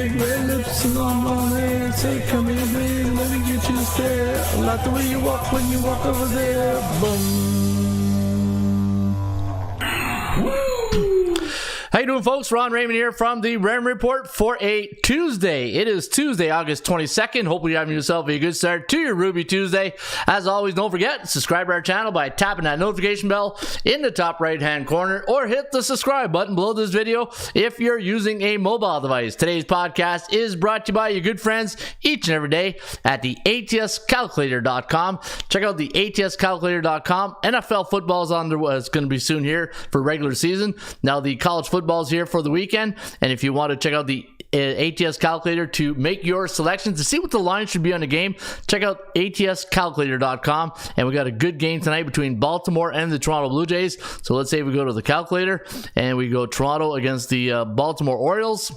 Big red lips and long hair. Say, come here, baby, let me get you a stare. I like the way you walk when you walk over there. Boom. Woo! How you doing, folks? Ron Raymond here from the Raymond Report for a Tuesday. It is Tuesday, August 22nd. Hopefully you're having yourself a good start to your Ruby Tuesday. As always, don't forget, subscribe to our channel by tapping that notification bell in the top right-hand corner, or hit the subscribe button below this video if you're using a mobile device. Today's podcast is brought to you by your good friends each and every day at the ATScalculator.com. Check out the ATScalculator.com. NFL football is it's going to be soon here for regular season. Now the college football's here for the weekend, and if you want to check out the ATS calculator to make your selections to see what the line should be on the game, check out ATScalculator.com. And we got a good game tonight between Baltimore and the Toronto Blue Jays. So let's say we go to the calculator and we go Toronto against the Baltimore Orioles.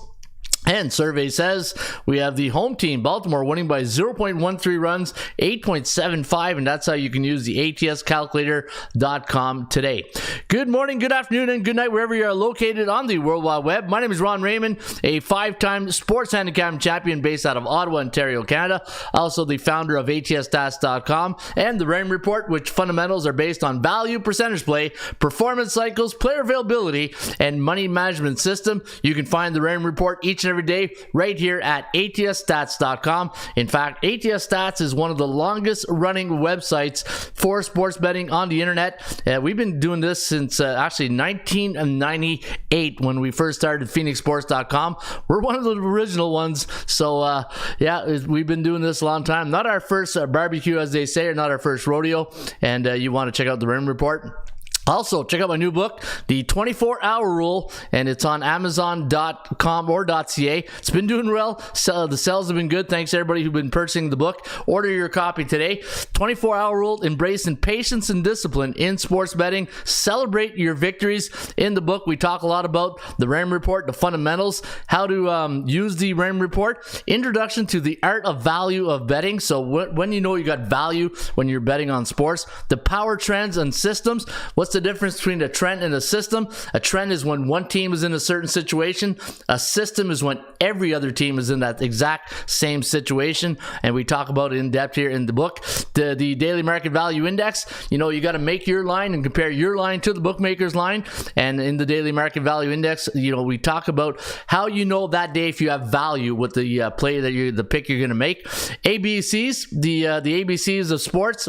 And survey says we have the home team, Baltimore, winning by 0.13 runs, 8.75, and that's how you can use the ATScalculator.com today. Good morning, good afternoon, and good night wherever you are located on the World Wide Web. My name is Ron Raymond, a 5-time sports handicap champion based out of Ottawa, Ontario, Canada. Also the founder of ATSstats.com and the Raymond Report, which fundamentals are based on value, percentage play, performance cycles, player availability, and money management system. You can find the Raymond Report each and every day right here at ATSstats.com. In fact, ATS Stats is one of the longest running websites for sports betting on the internet. We've been doing this since actually 1998 when we first started PhoenixSports.com. We're one of the original ones. So yeah, we've been doing this a long time. Not our first barbecue, as they say, or not our first rodeo. And you want to check out the Raymond Report. Also, check out my new book, The 24-Hour Rule, and it's on Amazon.com or .ca. It's been doing well. The sales have been good. Thanks to everybody who's been purchasing the book. Order your copy today. 24-Hour Rule, embracing patience and discipline in sports betting. Celebrate your victories. In the book, we talk a lot about the Raymond Report, the fundamentals, how to use the Raymond Report, introduction to the art of value of betting. So when you know you got value when you're betting on sports, the power trends and systems. What's the difference between a trend and a system? A trend is when one team is in a certain situation. A system is when every other team is in that exact same situation. And we talk about it in depth here in the book. The daily market value index, you know, you got to make your line and compare your line to the bookmaker's line. And in the daily market value index, you know, we talk about how you know that day if you have value with the play that the pick you're going to make. ABCs, the ABCs of sports.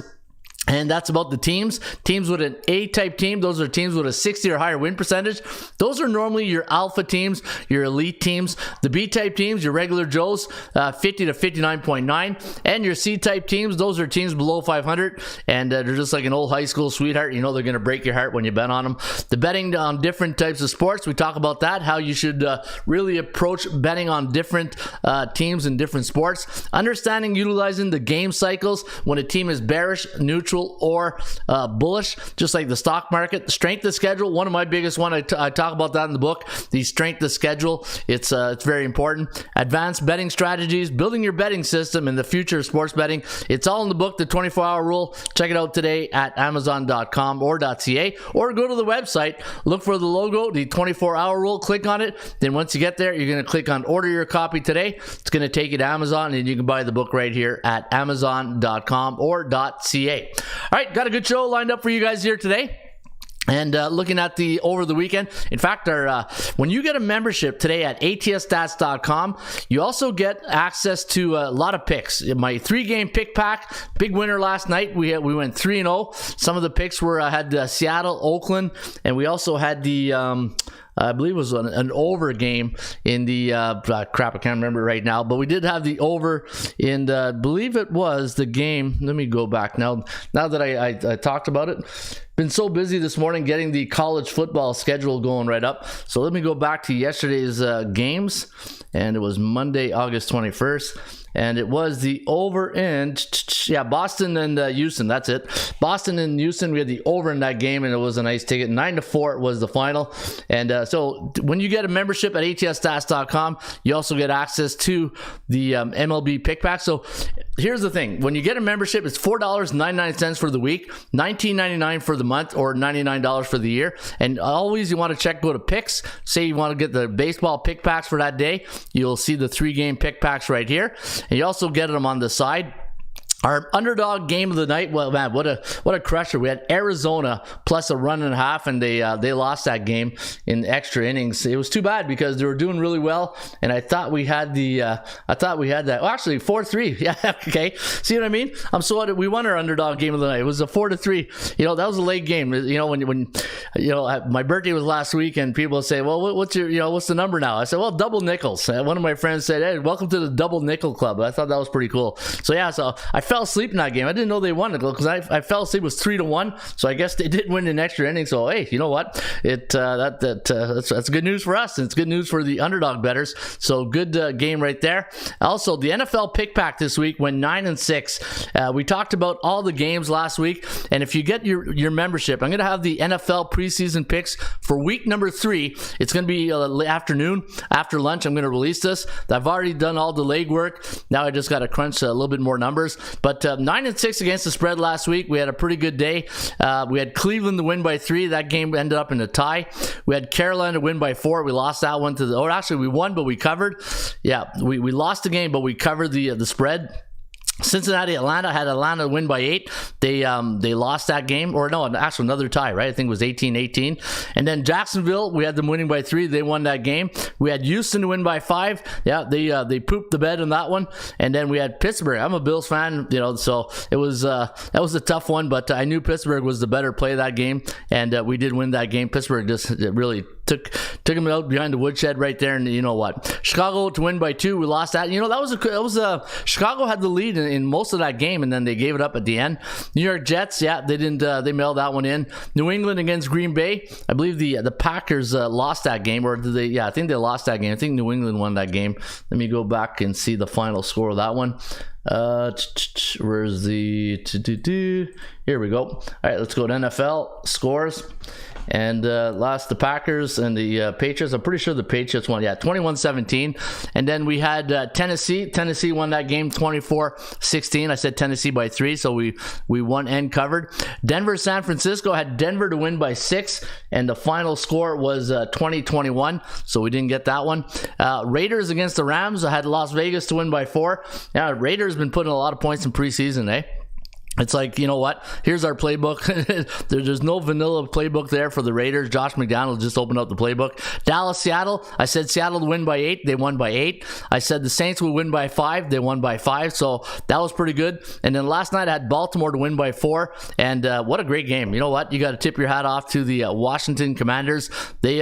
And that's about the teams. Teams with an A-type team, those are teams with a 60 or higher win percentage. Those are normally your alpha teams, your elite teams. The B-type teams, your regular Joes, 50 to 59.9. And your C-type teams, those are teams below 500. And they're just like an old high school sweetheart. You know they're going to break your heart when you bet on them. The betting on different types of sports, we talk about that, how you should really approach betting on different teams and different sports. Understanding, utilizing the game cycles when a team is bearish, neutral, or bullish, just like the stock market. The strength of schedule, one of my biggest one. I talk about that in the book. The strength of schedule, it's very important. Advanced betting strategies, building your betting system, and the future of sports betting. It's all in the book, The 24-Hour Rule. Check it out today at Amazon.com or .ca, or go to the website, look for the logo, The 24-Hour Rule, click on it. Then once you get there, you're going to click on order your copy today. It's going to take you to Amazon, and you can buy the book right here at Amazon.com or .ca. All right, got a good show lined up for you guys here today. And looking at the over the weekend, in fact, when you get a membership today at ATSstats.com, you also get access to a lot of picks. My 3-game pick pack, big winner last night. We went 3-0. Some of the picks had Seattle, Oakland, and we also had the I believe it was an over game in the crap, I can't remember right now, but we did have the over in I believe it was the game. Let me go back now that I talked about it. Been so busy this morning getting the college football schedule going right up. So let me go back to yesterday's games, and it was Monday, August 21st. And it was the over in, Boston and Houston. That's it. Boston and Houston, we had the over in that game, and it was a nice ticket. 9-4 was the final. And so when you get a membership at ATSstats.com, you also get access to the MLB pick pack. So here's the thing. When you get a membership, it's $4.99 for the week, $19.99 for the month, or $99 for the year. And always you want to go to picks. Say you want to get the baseball pick packs for that day. You'll see the 3-game pick packs right here. And you also get them on the side. Our underdog game of the night, well, man, what a crusher. We had Arizona plus a run and a half, and they lost that game in extra innings. It was too bad because they were doing really well, and I thought we had that. Well, actually, 4-3. Yeah, okay. See what I mean? We won our underdog game of the night. It was a 4-3. That was a late game. When my birthday was last week, and people say, well, what's the number now? I said, well, double nickels. One of my friends said, hey, welcome to the double nickel club. I thought that was pretty cool. So I fell asleep in that game. I didn't know they won it because I fell asleep. It was 3-1. So I guess they did win in extra innings. So hey, you know what? That's good news for us, and it's good news for the underdog bettors. So good game right there. Also, the NFL pick pack this week went 9-6. We talked about all the games last week, and if you get your membership, I'm going to have the NFL preseason picks for week number 3. It's going to be afternoon after lunch. I'm going to release this. I've already done all the legwork. Now I just got to crunch a little bit more numbers. But 9-6 against the spread last week. We had a pretty good day. We had Cleveland to win by 3. That game ended up in a tie. We had Carolina to win by 4. We lost that one actually we won, but we covered. Yeah, we lost the game, but we covered the spread. Cincinnati, Atlanta had Atlanta win by 8. They lost that game, or no, actually another tie, right? I think it was 18-18. And then Jacksonville, we had them winning by 3. They won that game. We had Houston to win by 5. Yeah, they pooped the bed in that one. And then we had Pittsburgh. I'm a Bills fan, so it was that was a tough one, but I knew Pittsburgh was the better play that game, and we did win that game. Pittsburgh just really took him out behind the woodshed right there, and you know what? Chicago to win by 2. We lost that. Chicago had the lead in most of that game, and then they gave it up at the end. New York Jets, they didn't. They mailed that one in. New England against Green Bay. I believe the Packers lost that game, or did they? Yeah, I think they lost that game. I think New England won that game. Let me go back and see the final score of that one. Where's the? Here we go. All right, let's go to NFL scores. And lost the Packers and the Patriots. I'm pretty sure the Patriots won. Yeah, 21-17. And then we had Tennessee. Tennessee won that game 24-16. I said Tennessee by 3, so we won and covered. Denver, San Francisco had Denver to win by 6, and the final score was 20-21, so we didn't get that one. Raiders against the Rams. I had Las Vegas to win by 4. Yeah, Raiders been putting a lot of points in preseason, eh? It's like, you know what? Here's our playbook. There's no vanilla playbook there for the Raiders. Josh McDaniels just opened up the playbook. Dallas, Seattle. I said Seattle to win by 8. They won by 8. I said the Saints would win by 5. They won by 5. So that was pretty good. And then last night I had Baltimore to win by 4. And what a great game. You know what? You got to tip your hat off to the Washington Commanders. They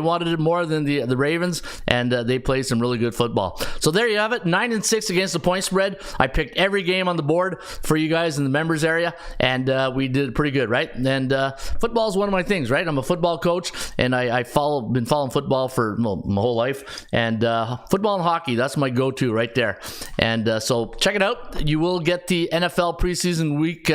wanted it more than the Ravens, and they played some really good football. So there you have it. 9-6 against the point spread. I picked every game on the board for you guys in the members area, and we did pretty good, right? And football is one of my things, right? I'm a football coach, and I've been following football for my whole life, and football and hockey, that's my go-to right there. And so check it out. You will get the NFL preseason week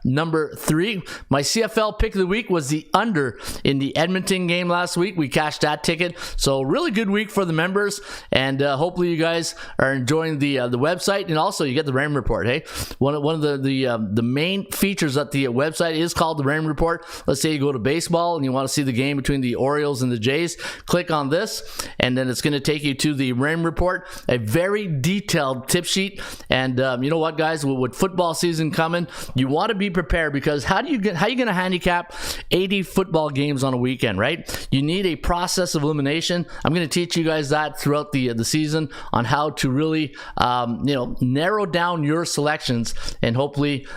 number 3. My CFL pick of the week was the under in the Edmonton game last week. We cashed that ticket, so really good week for the members, and hopefully you guys are enjoying the website, and also you get the Raymond Report. Hey, one of the main features at the website is called the Raymond Report. Let's say you go to baseball and you want to see the game between the Orioles and the Jays. Click on this, and then it's going to take you to the Raymond Report, a very detailed tip sheet. And you know what, guys? With football season coming, you want to be prepared, because how are you going to handicap 80 football games on a weekend, right? You need a process of elimination. I'm going to teach you guys that throughout the season on how to really narrow down your selections, and hopefully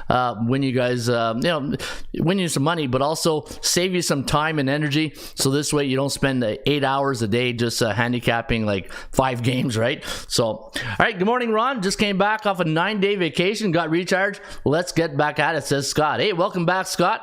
win you guys win you some money, but also save you some time and energy, so this way you don't spend 8 hours a day just handicapping like 5 games, right? So all right, good morning, Ron. Just came back off a 9-day vacation, got recharged. Let's get back at it, says Scott. Hey, welcome back, Scott.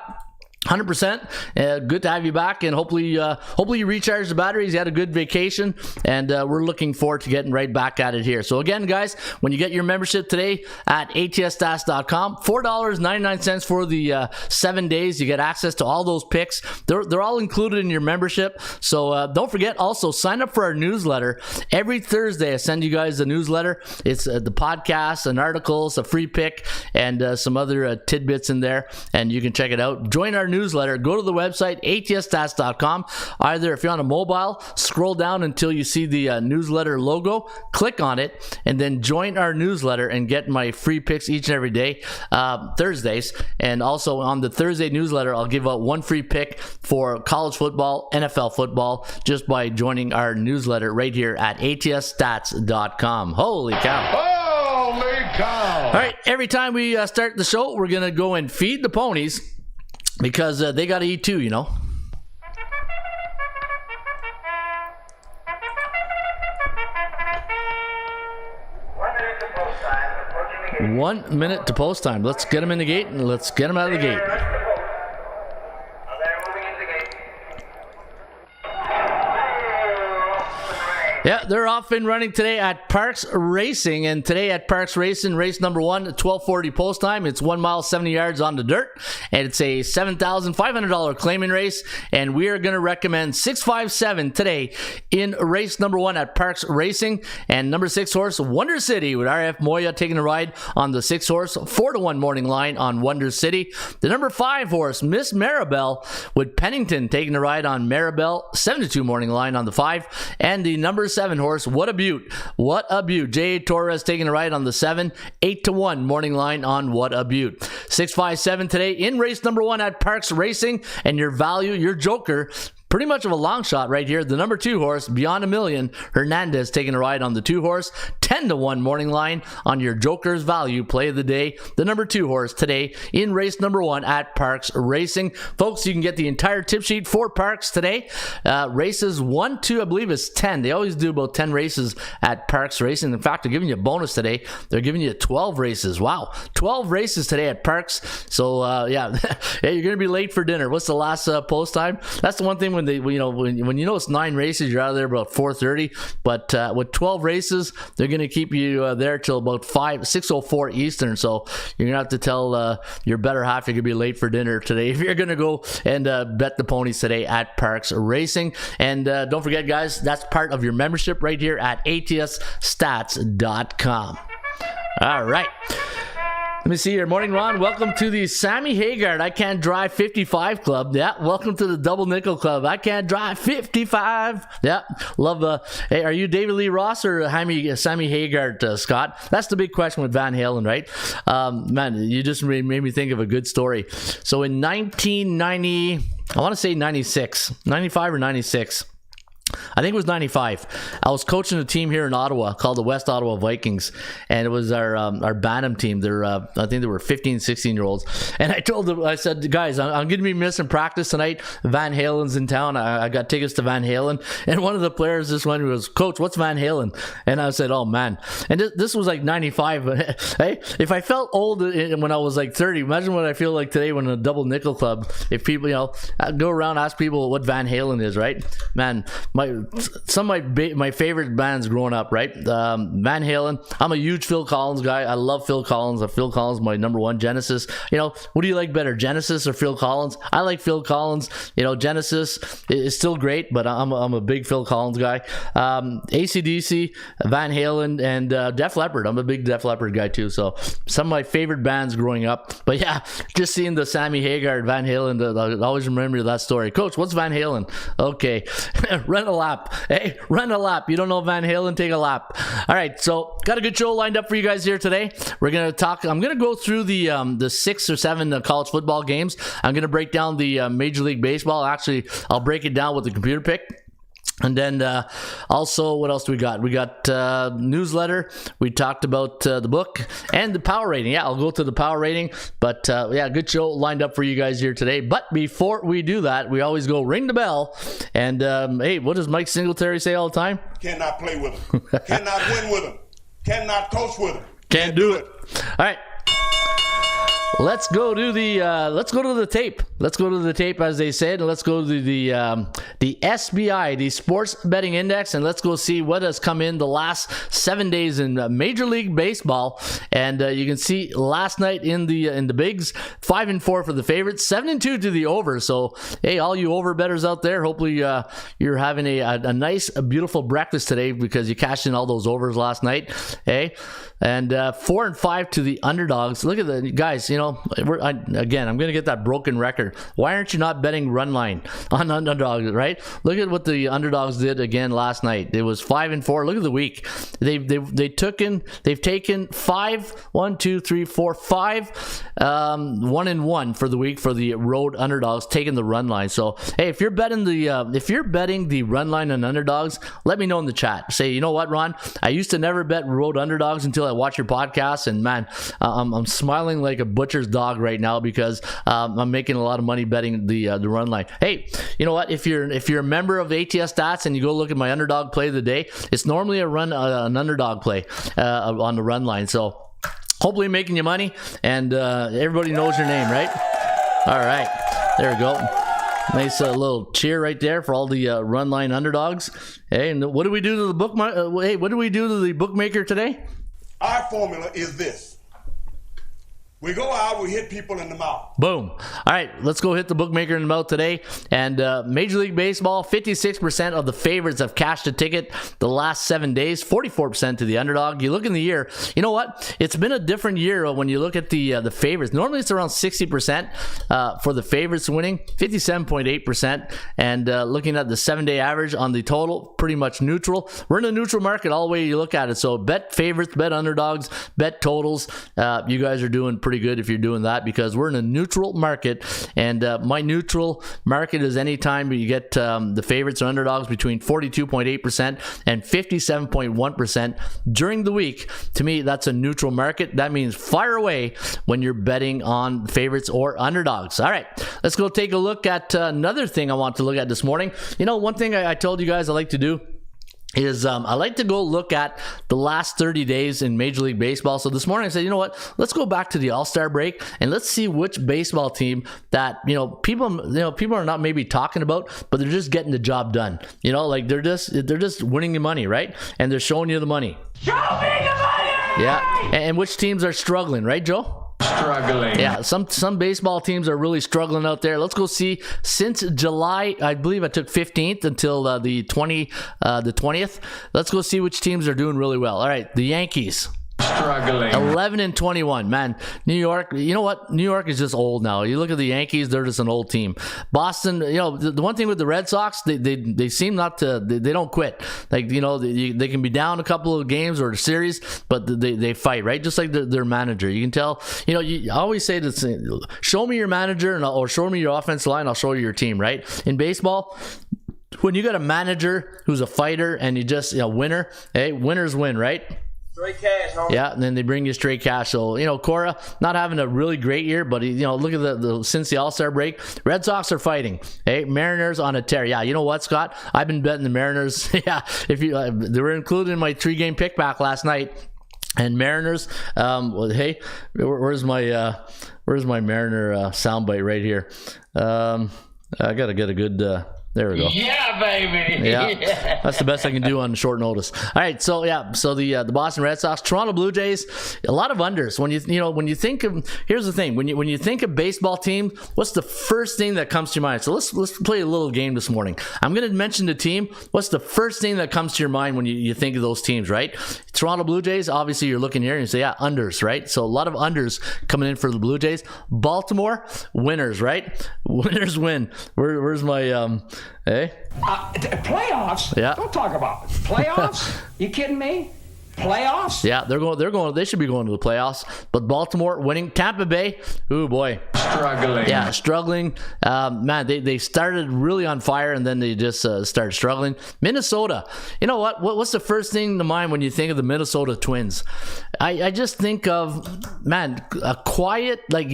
100%. Good to have you back, and hopefully you recharge the batteries. You had a good vacation, and we're looking forward to getting right back at it here. So again, guys, when you get your membership today at atsstats.com, $4.99 for the 7 days. You get access to all those picks. They're all included in your membership. So don't forget, also sign up for our newsletter. Every Thursday, I send you guys a newsletter. It's the podcast and articles, a free pick, and some other tidbits in there, and you can check it out. Join our newsletter. Go to the website atsstats.com. Either if you're on a mobile, scroll down until you see the newsletter logo, click on it, and then join our newsletter and get my free picks each and every day, Thursdays. And also on the Thursday newsletter, I'll give out one free pick for college football, NFL football, just by joining our newsletter right here at atsstats.com. Holy cow. Holy cow. All right, every time we start the show, we're going to go and feed the ponies, because they got to eat too, you know. One minute to post time. Let's get them in the gate, and let's get them out of the gate. Yeah, they're off and running today at Parks Racing. And today at Parks Racing, race number 1, 12:40 post time. It's 1 mile, 70 yards on the dirt. And it's a $7,500 claiming race. And we are going to recommend 657 today in race number 1 at Parks Racing. And number 6 horse, Wonder City, with RF Moya taking a ride on the 6 horse, 4-1 morning line on Wonder City. The number 5 horse, Miss Maribel, with Pennington taking a ride on Maribel, 7-2 morning line on the 5. And the number 7 horse, What a Beaut. What a Beaut. J.A. Torres taking a ride on the 7, 8-1 morning line on What a Beaut. 657 today in race number 1 at Parks Racing. And your value, your joker, pretty much of a long shot right here. The number 2 horse, Beyond a Million, Hernandez taking a ride on the 2 horse, 10-1 morning line on your joker's value play of the day. The number 2 horse today in race number 1 at Parks Racing. Folks, you can get the entire tip sheet for Parks today. Races 1 to, I believe, is 10. They always do about 10 races at Parks Racing. In fact, they're giving you a bonus today. They're giving you 12 races. Wow, 12 races today at Parks. So yeah, you're gonna be late for dinner. What's the last post time? That's the one thing when when you know it's 9 races, you're out of there about 4:30. But with 12 races, they're going to keep you there till about 6:04 Eastern. So you're going to have to tell your better half you're going to be late for dinner today if you're going to go and bet the ponies today at Parks Racing. And don't forget, guys, that's part of your membership right here at atsstats.com. All right. Let me see here. Morning, Ron. Welcome to the Sammy Haggard I Can't Drive 55 Club. Yeah, welcome to the Double Nickel Club. I Can't Drive 55. Yeah, love. Hey, are you David Lee Ross or Sammy Haggard, Scott? That's the big question with Van Halen, right? Man, you just made me think of a good story. So in 1990, I want to say 96, 95 or 96. I think it was 95. I was coaching a team here in Ottawa called the West Ottawa Vikings, and it was our Bantam team. I think they were 15, 16-year-olds. And I told them, I said, guys, I'm going to be missing practice tonight. Van Halen's in town. I got tickets to Van Halen. And one of the players just went, was, Coach, what's Van Halen? And I said, oh, man. And this was like 95. Hey, if I felt old when I was like 30, imagine what I feel like today when a Double Nickel Club, if people, go around, ask people what Van Halen is, right? Man, some of my favorite bands growing up, right? Van Halen. I'm a huge Phil Collins guy. I love Phil Collins. Phil Collins, my number 1. Genesis. What do you like better, Genesis or Phil Collins? I like Phil Collins. Genesis is still great, but I'm a big Phil Collins guy. AC/DC, Van Halen, and Def Leppard. I'm a big Def Leppard guy too. So some of my favorite bands growing up. But yeah, just seeing the Sammy Haggard, Van Halen, I always remember that story. Coach, what's Van Halen? Okay, run a lap. Hey, run a lap. You don't know Van Halen? Take a lap. All right, so got a good show lined up for you guys here today. We're gonna talk. I'm gonna go through the 6 or 7 college football games. I'm gonna break down the Major League Baseball. Actually, I'll break it down with the computer pick. And then also, what else do we got? We got newsletter. We talked about the book and the power rating. Yeah, I'll go to the power rating. But yeah, good show lined up for you guys here today. But before we do that, we always go ring the bell. And hey, what does Mike Singletary say all the time? Cannot play with him. Cannot win with him. Cannot coach with him. Can't do it. All right. Let's go to the tape. Let's go to the tape, as they said, and let's go to the SBI, the Sports Betting Index, and let's go see what has come in the last 7 days in Major League Baseball. And you can see last night in the bigs, 5-4 for the favorites, 7-2 to the over. So hey, all you over bettors out there, hopefully you're having a nice, beautiful breakfast today because you cashed in all those overs last night. Hey, and 4-5 to the underdogs. Look at the guys. You know, I'm going to get that broken record. Why aren't you not betting run line on underdogs, right? Look at what the underdogs did again last night. It was 5-4. Look at the week. They've taken 5, 1, 2, 3, 4, 5, 1-1 for the week for the road underdogs taking the run line. So hey, if you're betting the run line on underdogs, let me know in the chat. Say, you know what, Ron? I used to never bet road underdogs until I watched your podcast, and man, I'm smiling like a butcher's dog right now because I'm making a lot of money betting the run line. Hey, you know what? If you're a member of ATS Stats and you go look at my underdog play of the day, it's normally an underdog play on the run line. So hopefully making you money, and everybody knows your name, right? All right, there we go. Nice little cheer right there for all the run line underdogs. Hey, and what do we do to the bookmaker today? Our formula is this. We go out, we hit people in the mouth. Boom. All right, let's go hit the bookmaker in the mouth today. And Major League Baseball, 56% of the favorites have cashed a ticket the last 7 days, 44% to the underdog. You look in the year, you know what? It's been a different year when you look at the favorites. Normally it's around 60% for the favorites winning, 57.8%. And looking at the 7-day average on the total, pretty much neutral. We're in a neutral market all the way you look at it. So bet favorites, bet underdogs, bet totals. You guys are doing pretty good if you're doing that because we're in a neutral market, and my neutral market is anytime you get the favorites or underdogs between 42.8% and 57.1% during the week. To me, that's a neutral market. That means fire away when you're betting on favorites or underdogs. All right, let's go take a look at another thing I want to look at this morning. You know, one thing I told you guys I like to do is I like to go look at the last 30 days in Major League Baseball. So this morning I said, you know what, let's go back to the All-Star break and let's see which baseball team that, people are not maybe talking about, but they're just getting the job done. You know, like they're just winning you money, right? And they're showing you the money. Show me the money! Yeah, and which teams are struggling, right, Joe? Struggling. Yeah, some baseball teams are really struggling out there. Let's go see. Since July, I believe I took 15th until the 20th. Let's go see which teams are doing really well. All right, the Yankees. Struggling. 11-21, man. New York, you know what? New York is just old now. You look at the Yankees; they're just an old team. Boston, you know, the one thing with the Red Sox, they seem not to. They don't quit. Like, you know, they can be down a couple of games or a series, but they fight, right? Just like their manager. You can tell. You know, I always say this: show me your manager, or show me your offensive line. I'll show you your team. Right? In baseball, when you got a manager who's a fighter and you just winner, hey, winners win, right? Straight cash, homie. Yeah, and then they bring you straight cash. So, you know, Cora not having a really great year, but, look at since the All-Star break, Red Sox are fighting. Hey, Mariners on a tear. Yeah, you know what, Scott? I've been betting the Mariners. Yeah, if you they were included in my 3-game pick back last night. And Mariners, hey, where's my Mariner soundbite right here? I gotta get a good. There we go. Yeah, baby. Yeah, that's the best I can do on short notice. All right, so the Boston Red Sox, Toronto Blue Jays, a lot of unders. When you think of, here's the thing, when you think of baseball team, what's the first thing that comes to your mind? So let's play a little game this morning. I'm going to mention the team. What's the first thing that comes to your mind when you think of those teams, right? Toronto Blue Jays, obviously you're looking here and you say, yeah, unders, right? So a lot of unders coming in for the Blue Jays. Baltimore, winners, right? Winners win. Where's my hey? Playoffs? Yeah. Don't talk about it. Playoffs? You kidding me? Playoffs? Yeah, they should be going to the playoffs. But Baltimore winning. Tampa Bay, ooh boy. Struggling. Yeah, struggling. Man, they started really on fire and then they just started struggling. Minnesota. You know what? What's the first thing to mind when you think of the Minnesota Twins? I just think of, man, a quiet, like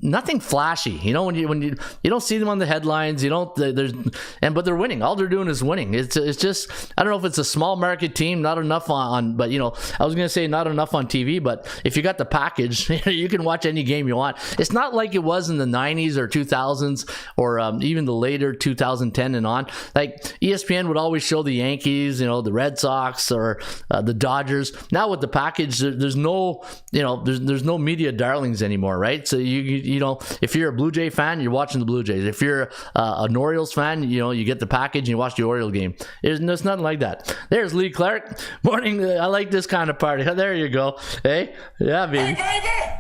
nothing flashy. You know, when you don't see them on the headlines, you don't. But they're winning. All they're doing is winning. It's just, I don't know if it's a small market team, not enough on. But you know, I was gonna say not enough on TV. But if you got the package, you can watch any game you want. It's not like it was in the 90s or 2000s or even the later 2010 and on. Like ESPN would always show the Yankees, you know, the Red Sox or the Dodgers. Now with the package, there's no, you know, there's no media darlings anymore, right? So you know, if you're a Blue Jay fan, you're watching the Blue Jays. If you're an Orioles fan, you know, you get the package and you watch the Oriole game. There's nothing like that. There's Lee Clark. Morning. I like this kind of party. There you go. Hey, yeah, baby. Hey, baby!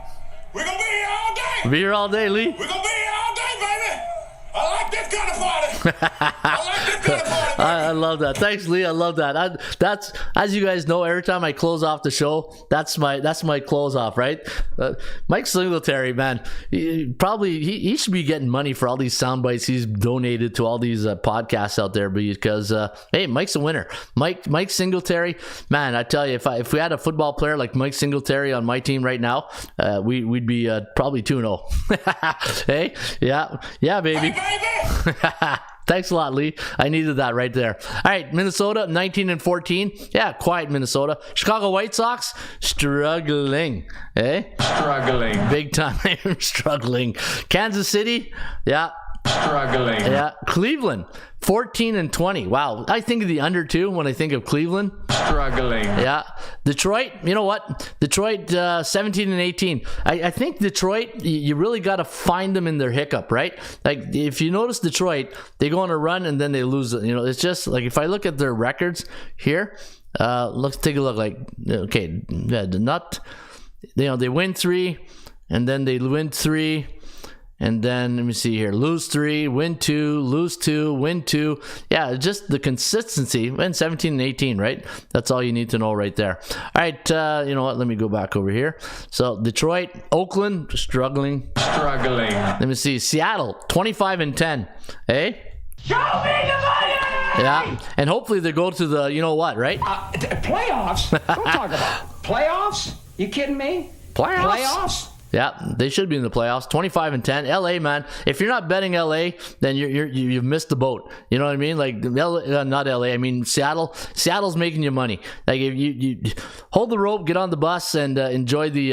We're gonna be here all day! Be here all day, Lee. We're gonna be here all day, baby! I like this kind of party! I like this kind of party, baby! I love that. Thanks, Lee. I love that. That's, as you guys know, every time I close off the show, that's my close off, right? Mike Singletary, man, he should be getting money for all these sound bites he's donated to all these podcasts out there because hey, Mike's a winner. Mike Singletary, man, I tell you, if we had a football player like Mike Singletary on my team right now, we'd be probably 2-0. Hey, yeah, baby. Hey, baby! Thanks a lot, Lee. I needed that right there. All right, Minnesota, 19-14. Yeah, quiet Minnesota. Chicago White Sox, struggling. Eh? Struggling. Big time struggling. Kansas City, yeah. Struggling. Yeah. Cleveland, 14-20. Wow. I think of the under two when I think of Cleveland. Struggling. Yeah. Detroit, you know what? Detroit, 17-18. I think Detroit, you really got to find them in their hiccup, right? Like, if you notice Detroit, they go on a run and then they lose it. You know, it's just like, if I look at their records here, let's take a look. Like, okay, they win 3 and then they win 3. And then, let me see here, lose 3, win 2, lose 2, win 2. Yeah, just the consistency. And 17-18, right? That's all you need to know right there. All right, you know what? Let me go back over here. So, Detroit, Oakland, struggling. Struggling. Let me see, Seattle, 25-10. Hey? Show me the money! Yeah, and hopefully they go to the, you know what, right? Playoffs? Don't talk about playoffs. You kidding me? Playoffs? Yeah, they should be in the playoffs. 25-10. LA, man. If you're not betting LA, then you've missed the boat. You know what I mean? Like, not LA. I mean Seattle. Seattle's making you money. Like, if you hold the rope, get on the bus, and enjoy the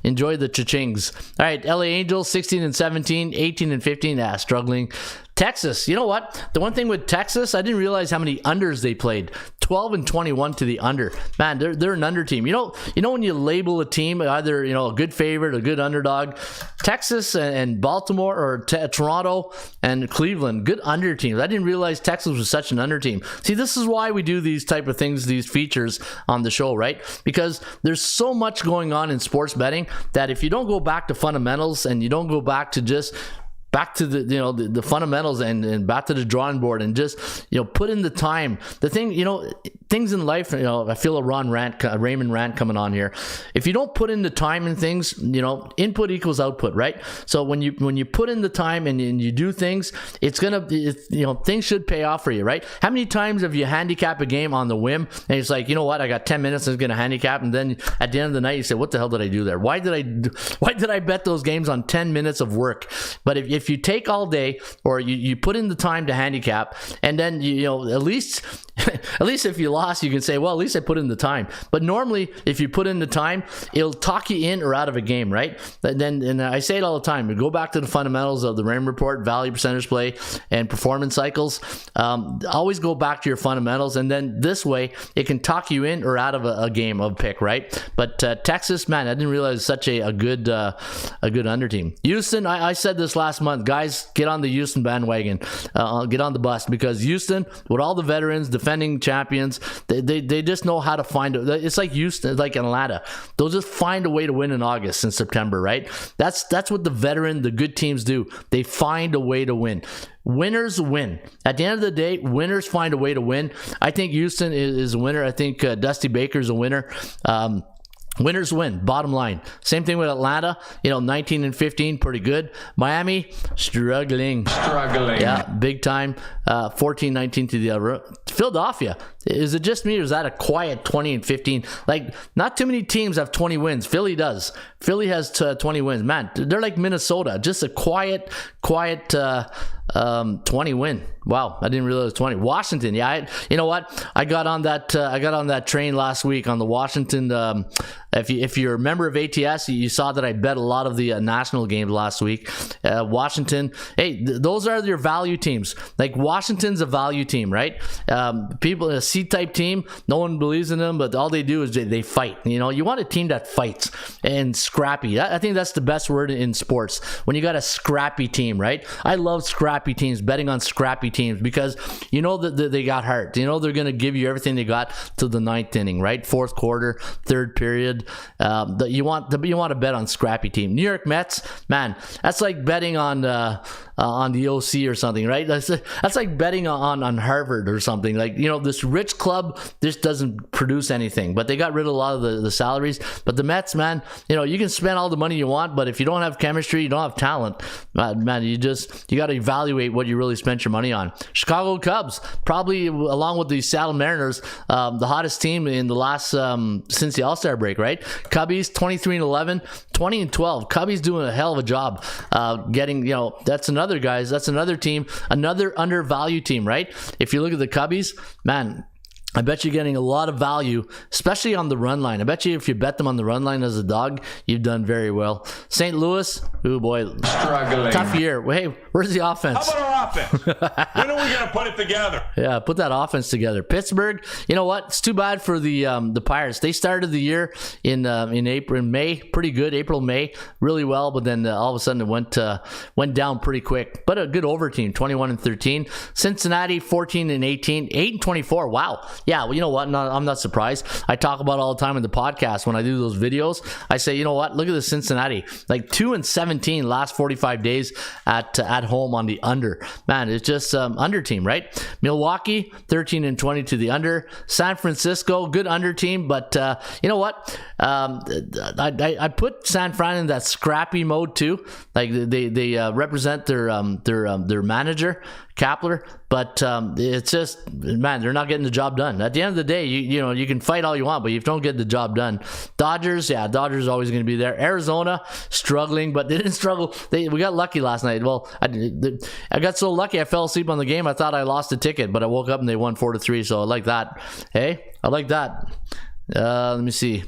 cha-chings. All right, LA Angels 16-17, 18-15. Struggling. Texas, you know what? The one thing with Texas, I didn't realize how many unders they played. 12-21 to the under. Man, they're an under team. You know when you label a team either, you know, a good favorite, a good underdog. Texas and Baltimore or Toronto and Cleveland, good under teams. I didn't realize Texas was such an under team. See, this is why we do these type of things, these features on the show, right? Because there's so much going on in sports betting that if you don't go back to fundamentals and you don't go back to just back to the, you know, the fundamentals and back to the drawing board and just, you know, put in the time. The thing, you know, things in life, you know, I feel a Raymond rant coming on here. If you don't put in the time in things, you know, input equals output, right? So when you put in the time and you do things, it's you know, things should pay off for you, right? How many times have you handicapped a game on the whim and it's like, you know what, I got 10 minutes, I'm going to handicap, and then at the end of the night you say, what the hell did I do there? Why did I bet those games on 10 minutes of work? But if you take all day, or you put in the time to handicap, and then you know, at least if you lost, you can say, well, at least I put in the time. But normally, if you put in the time, it'll talk you in or out of a game, right? And I say it all the time. We go back to the fundamentals of the Raymond Report, value, percentage play, and performance cycles. Always go back to your fundamentals, and then this way it can talk you in or out of a game of pick, right? But Texas, man, I didn't realize such a good under team. Houston, I said this last month, guys, get on the Houston bandwagon, get on the bus, because Houston, with all the veterans, defending champions, they just know how to find it. It's like Houston, like Atlanta. They'll just find a way to win in August and September, right? That's what the good teams do. They find a way to win. Winners win. At the end of the day, winners find a way to win. I think Houston is a winner. I think Dusty Baker's a winner. Winners win, bottom line. Same thing with Atlanta, 19 and 15, pretty good. Miami, struggling. Yeah, big time. 14-19 to the other. Philadelphia, is it just me or is that a quiet 20 and 15? Like, not too many teams have 20 wins. Philly does. Philly has 20 wins. Man, they're like Minnesota, just a quiet 20 win. Wow, I didn't realize it was 20. Washington, yeah. You know what? I got on that train last week on the Washington. If you're a member of ATS, you saw that I bet a lot of the national games last week. Washington, hey, those are your value teams. Like, Washington's a value team, right? People, a C-type team, no one believes in them, but all they do is they fight. You want a team that fights and scrappy. I think that's the best word in sports, when you got a scrappy team, right? I love scrappy teams, betting on scrappy teams, because that they got heart. They're going to give you everything they got to the ninth inning, right? Fourth quarter, third period. You want to bet on scrappy team. New York Mets, man, that's like betting on the OC or something, right? That's like betting on Harvard or something. Like, this rich club, this doesn't produce anything, but they got rid of a lot of the salaries. But the Mets, man, you can spend all the money you want, but if you don't have chemistry, you don't have talent, man, you got to evaluate what you really spent your money on. Chicago Cubs, probably along with the Seattle Mariners, the hottest team in the last since the All-Star break, right? Cubbies 23-11, 20-12. Cubbies doing a hell of a job getting, that's another team, another undervalued team, right? If you look at the Cubbies, man, I bet you're getting a lot of value, especially on the run line. I bet you if you bet them on the run line as a dog, you've done very well. St. Louis, oh boy, struggling. Tough year. Hey, where's the offense? How about our offense? When are we going to put it together? Yeah, put that offense together. Pittsburgh, you know what? It's too bad for the Pirates. They started the year in May, pretty good. April, May, really well, but then all of a sudden it went down pretty quick. But a good over team, 21-13. Cincinnati, 14-18, 8-24. Wow. Yeah, well, you know what? I'm not surprised. I talk about it all the time in the podcast when I do those videos. I say, you know what? Look at the Cincinnati, like 2-17 last 45 days at home on the under. Man, it's just under team, right? Milwaukee, 13-20 to the under. San Francisco, good under team, but you know what? I put San Fran in that scrappy mode too. Like they represent their manager, Kapler, but it's just, man, they're not getting the job done. At the end of the day, you can fight all you want, but you don't get the job done. Dodgers are always going to be there. Arizona, struggling, but they didn't struggle. We got lucky last night. Well, I got so lucky I fell asleep on the game. I thought I lost a ticket, but I woke up and they won 4-3, so I like that. Hey, I like that. Let me see.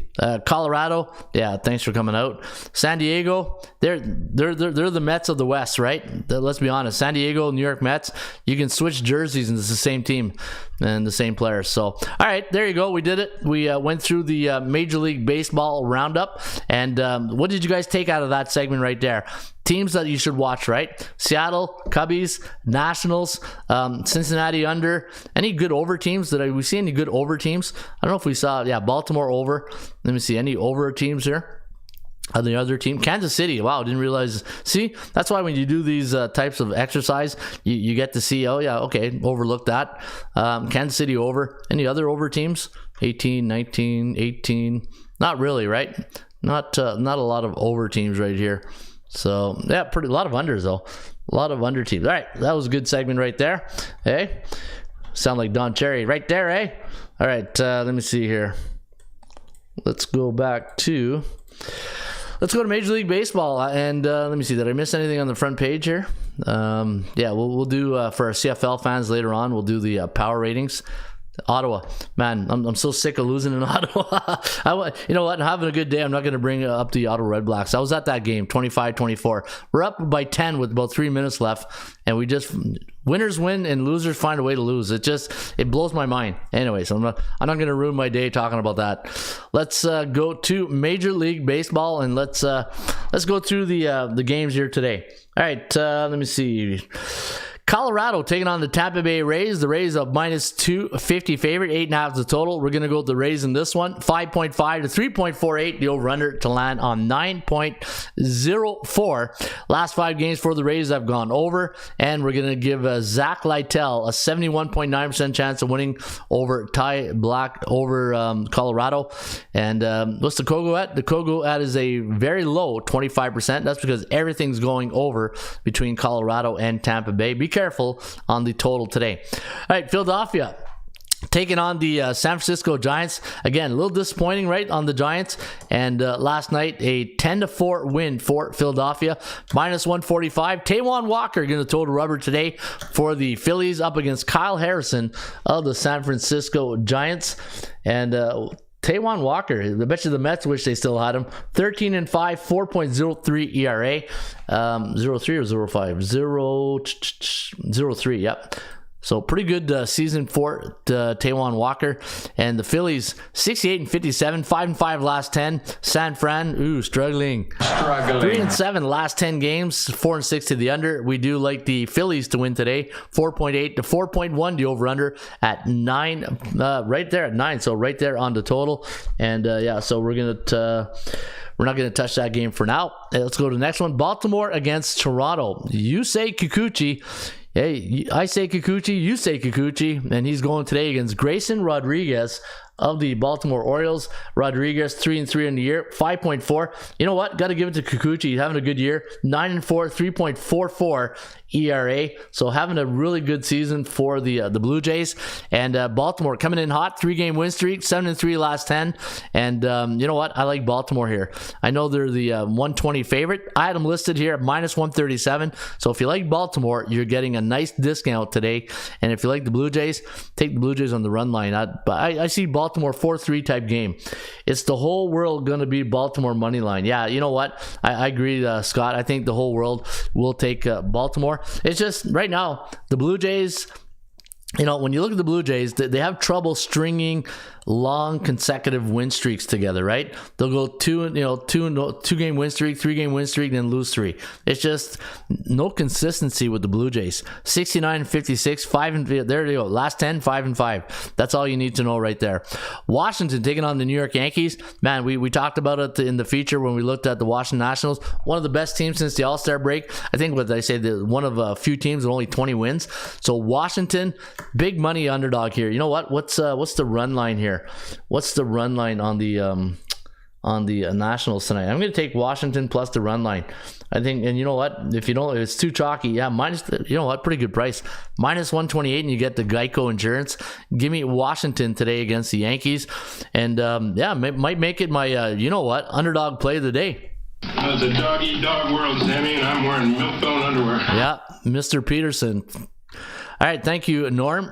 Colorado, yeah, thanks for coming out. San Diego, they're the Mets of the West, right? Let's be honest. San Diego, New York Mets, you can switch jerseys and it's the same team and the same players. So, all right, there you go. We did it. We went through the Major League Baseball roundup. And what did you guys take out of that segment right there? Teams that you should watch, right? Seattle, Cubbies, Nationals, Cincinnati under. Any good over teams? Did we see any good over teams? I don't know if we saw, Baltimore over. Let me see, any over teams here? The other team, Kansas City. Wow, didn't realize. See, that's why when you do these types of exercise, you get to see, oh yeah, okay, overlooked that. Kansas City over. Any other over teams? 18, 19, 18. Not really, right? Not a lot of over teams right here. So yeah, a lot of unders though. A lot of under teams. All right, that was a good segment right there. Hey, sound like Don Cherry right there, eh? All right, let me see here. Let's go to Major League Baseball, and let me see. Did I miss anything on the front page here? Yeah, we'll do for our CFL fans later on. We'll do the power ratings. Ottawa, man, I'm so sick of losing in Ottawa. You know what? I'm having a good day. I'm not going to bring up the Ottawa Red Blacks. I was at that game, 25-24. We're up by 10 with about 3 minutes left, and we just winners win and losers find a way to lose. It blows my mind. Anyway, so I'm not going to ruin my day talking about that. Let's go to Major League Baseball and let's go through the games here today. All right, let me see. Colorado taking on the Tampa Bay Rays. The Rays of minus 250 favorite, 8.5 the total. We're going to go with the Rays in this one. 5.5 to 3.48. The over-under to land on 9.04. Last 5 games for the Rays have gone over, and we're going to give Zach Lytle a 71.9% chance of winning over Ty Black over Colorado. And what's the Kogo at? The Kogo at is a very low 25%. That's because everything's going over between Colorado and Tampa Bay. Be careful on the total today. All right, Philadelphia taking on the San Francisco Giants. Again, a little disappointing, right, on the Giants. And last night, a 10-4 win for Philadelphia. Minus 145. Taijuan Walker going to total rubber today for the Phillies up against Kyle Harrison of the San Francisco Giants. And Taijuan Walker, I bet you the Mets wish they still had him. 13-5, 4.03 ERA. 0.3 or 0.5? 0.3, yep. So pretty good season for Taijuan Walker. And the Phillies, 68-57, 5-5 last 10. San Fran, struggling. 3-7 last 10 games, 4-6 to the under. We do like the Phillies to win today. 4.8 to 4.1, the over-under at 9. Right there at 9, so right there on the total. And so we're not going to touch that game for now. Let's go to the next one. Baltimore against Toronto. You say Kikuchi. Hey, I say Kikuchi, you say Kikuchi, and he's going today against Grayson Rodriguez of the Baltimore Orioles. Rodriguez 3-3 in the year, 5.4. You know what? Got to give it to Kikuchi. He's having a good year. 9-4, 3.44 ERA. So having a really good season for the Blue Jays. And Baltimore coming in hot, 3-game win streak, 7-3 last 10. And you know what? I like Baltimore here. I know they're the 120 favorite. I had them listed here at minus 137. So if you like Baltimore, you're getting a nice discount today. And if you like the Blue Jays, take the Blue Jays on the run line. I see Baltimore 4-3 type game. It's the whole world going to be Baltimore money line. Yeah, you know what? I agree, Scott. I think the whole world will take Baltimore. It's just right now, the Blue Jays, when you look at the Blue Jays, they have trouble stringing long consecutive win streaks together, right? They'll go two game win streak, 3-game win streak, then lose 3. It's just no consistency with the Blue Jays. 69-56, there you go. Last 10, 5-5. That's all you need to know right there. Washington taking on the New York Yankees. Man, we talked about it in the feature when we looked at the Washington Nationals. One of the best teams since the All-Star break. I think what they say, one of a few teams with only 20 wins. So Washington, big money underdog here. You know what? What's the run line here? What's the run line on the Nationals tonight? I'm going to take Washington plus the run line. I think, and you know what? If it's too chalky, pretty good price. Minus 128, and you get the Geico insurance. Give me Washington today against the Yankees, and might make it my underdog play of the day. It's a dog-eat-dog world, Sammy, and I'm wearing milk-bone underwear. Yeah, Mr. Peterson. All right, thank you, Norm.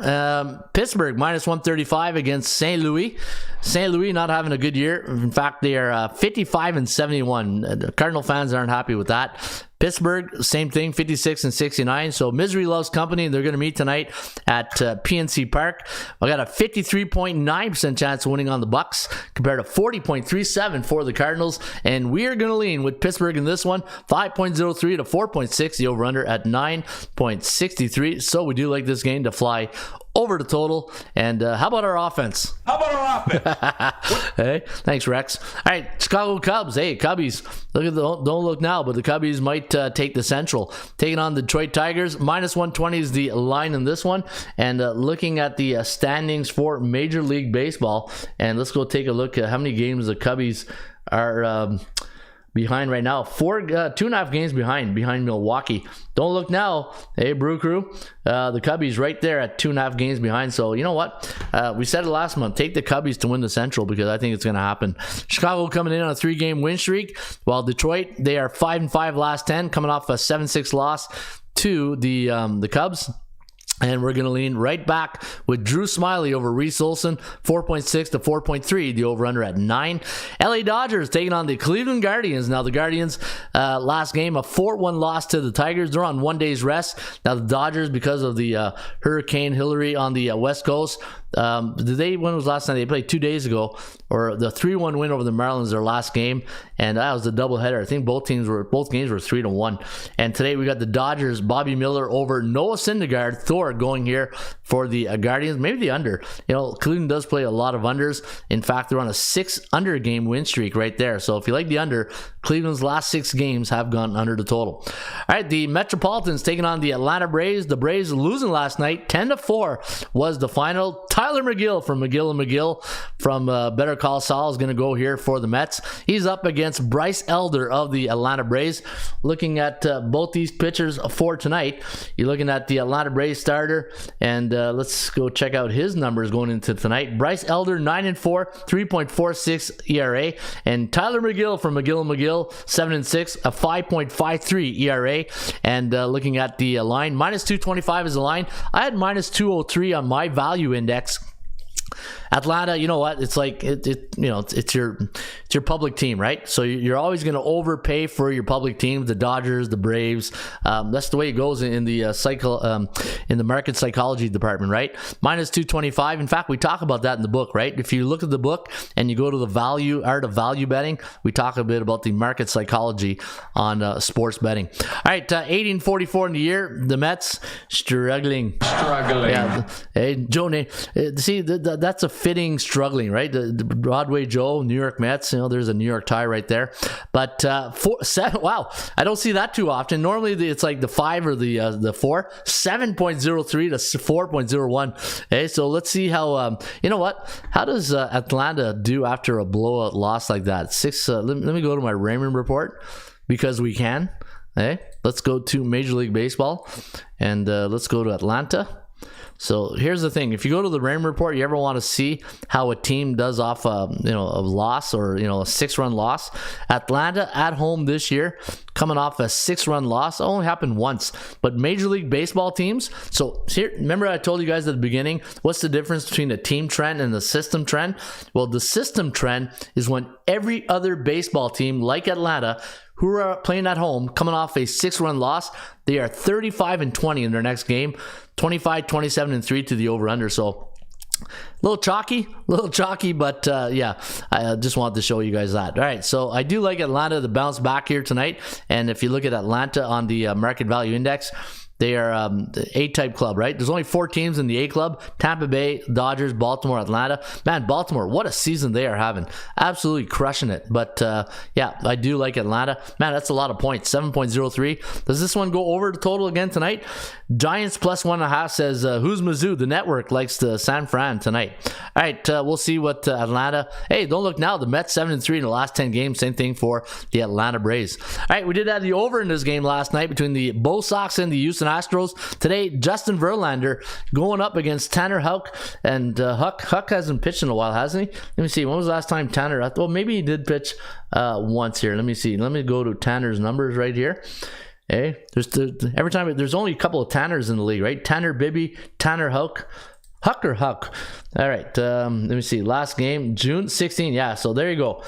Pittsburgh, minus 135 against St. Louis. St. Louis not having a good year. In fact, they are 55-71. The Cardinal fans aren't happy with that. Pittsburgh, same thing, 56-69. So misery loves company. They're going to meet tonight at PNC Park. I got a 53.9% chance of winning on the Bucks compared to 40.37 for the Cardinals. And we are going to lean with Pittsburgh in this one, 5.03 to 4.6. The over-under at 9.63. So we do like this game to fly over the total. And how about our offense? Hey, thanks, Rex. All right, Chicago Cubs. Hey, Cubbies. Don't look now, but the Cubbies might take the Central. Taking on the Detroit Tigers. Minus 120 is the line in this one. And looking at the standings for Major League Baseball. And let's go take a look at how many games the Cubbies are behind right now. 2.5 games behind Milwaukee. Don't look now. Hey, Brew Crew. The Cubbies right there at 2.5 games behind. So you know what? We said it last month. Take the Cubbies to win the Central because I think it's going to happen. Chicago coming in on a 3-game win streak, while Detroit, they are 5-5 last 10, coming off a 7-6 loss to the Cubs. And we're going to lean right back with Drew Smiley over Reese Olson, 4.6 to 4.3, the over-under at 9. LA Dodgers taking on the Cleveland Guardians. Now, the Guardians, last game, a 4-1 loss to the Tigers. They're on 1 day's rest. Now, the Dodgers, because of the Hurricane Hillary on the West Coast, when was last night? They played 2 days ago, or the 3-1 win over the Marlins, their last game, and that was a doubleheader. I think both games were 3-1. And today we got the Dodgers, Bobby Miller over Noah Syndergaard, Thor going here for the Guardians, maybe the under. Cleveland does play a lot of unders. In fact, they're on a 6-under game win streak right there. So if you like the under, Cleveland's last 6 games have gone under the total. All right, the Metropolitans taking on the Atlanta Braves. The Braves losing last night, 10-4 was the final. Tyler McGill from McGill & McGill from Better Call Saul is going to go here for the Mets. He's up against Bryce Elder of the Atlanta Braves. Looking at both these pitchers for tonight, you're looking at the Atlanta Braves starter, and let's go check out his numbers going into tonight. Bryce Elder, 9-4, 3.46 ERA, and Tyler McGill from McGill & McGill, 7-6, a 5.53 ERA. And looking at the line, -225 is the line. I had -203 on my value index. Atlanta, you know what? It's like it's your public team, right? So you're always going to overpay for your public teams, the Dodgers, the Braves. That's the way it goes in the cycle, in the market psychology department, right? -225. In fact, we talk about that in the book, right? If you look at the book and you go to the art of value betting, we talk a bit about the market psychology on sports betting. All right, 18-44 in the year. The Mets struggling. Yeah. Hey, Joe, see that's a fitting struggling, right? The Broadway Joe, New York Mets, there's a New York tie right there. But 7, wow, I don't see that too often. Normally it's like the 5 or the 4, 7.03 to 4.01. Hey, so let's see how, how does Atlanta do after a blowout loss like that? 6, let me go to my Raymond report, because we can. Hey, let's go to Major League Baseball, and let's go to Atlanta. So here's the thing: if you go to the Raymond report, you ever want to see how a team does off a loss, or a 6-run loss. Atlanta at home this year, coming off a 6-run loss, only happened once. But Major League Baseball teams. So here, remember I told you guys at the beginning, what's the difference between the team trend and the system trend? Well, the system trend is when every other baseball team, like Atlanta, who are playing at home, coming off a 6-run loss, they are 35-20 in their next game, 25-27-3 to the over-under. So a little chalky, but yeah, I just wanted to show you guys that. All right, so I do like Atlanta to bounce back here tonight. And if you look at Atlanta on the market value index, they are the A-type club, right? There's only 4 teams in the A club: Tampa Bay, Dodgers, Baltimore, Atlanta. Man, Baltimore, what a season they are having. Absolutely crushing it. But yeah, I do like Atlanta. Man, that's a lot of points. 7.03. Does this one go over the total again tonight? Giants +1.5 says, who's Mizzou? The network likes the San Fran tonight. All right, we'll see what Atlanta. Hey, don't look now. The Mets 7-3 in the last 10 games. Same thing for the Atlanta Braves. All right, we did have the over in this game last night between the Bo Sox and the Houston Astros. Today, Justin Verlander going up against Tanner Houck, and Huck hasn't pitched in a while, hasn't he? Let me see. When was the last time Tanner? Well, maybe he did pitch once here. Let me see. Let me go to Tanner's numbers right here. Hey, every time there's only a couple of Tanners in the league, right? Tanner Bibby, Tanner Houck. Huck or Huck? All right, let me see. Last game, June 16. Yeah, so there you go.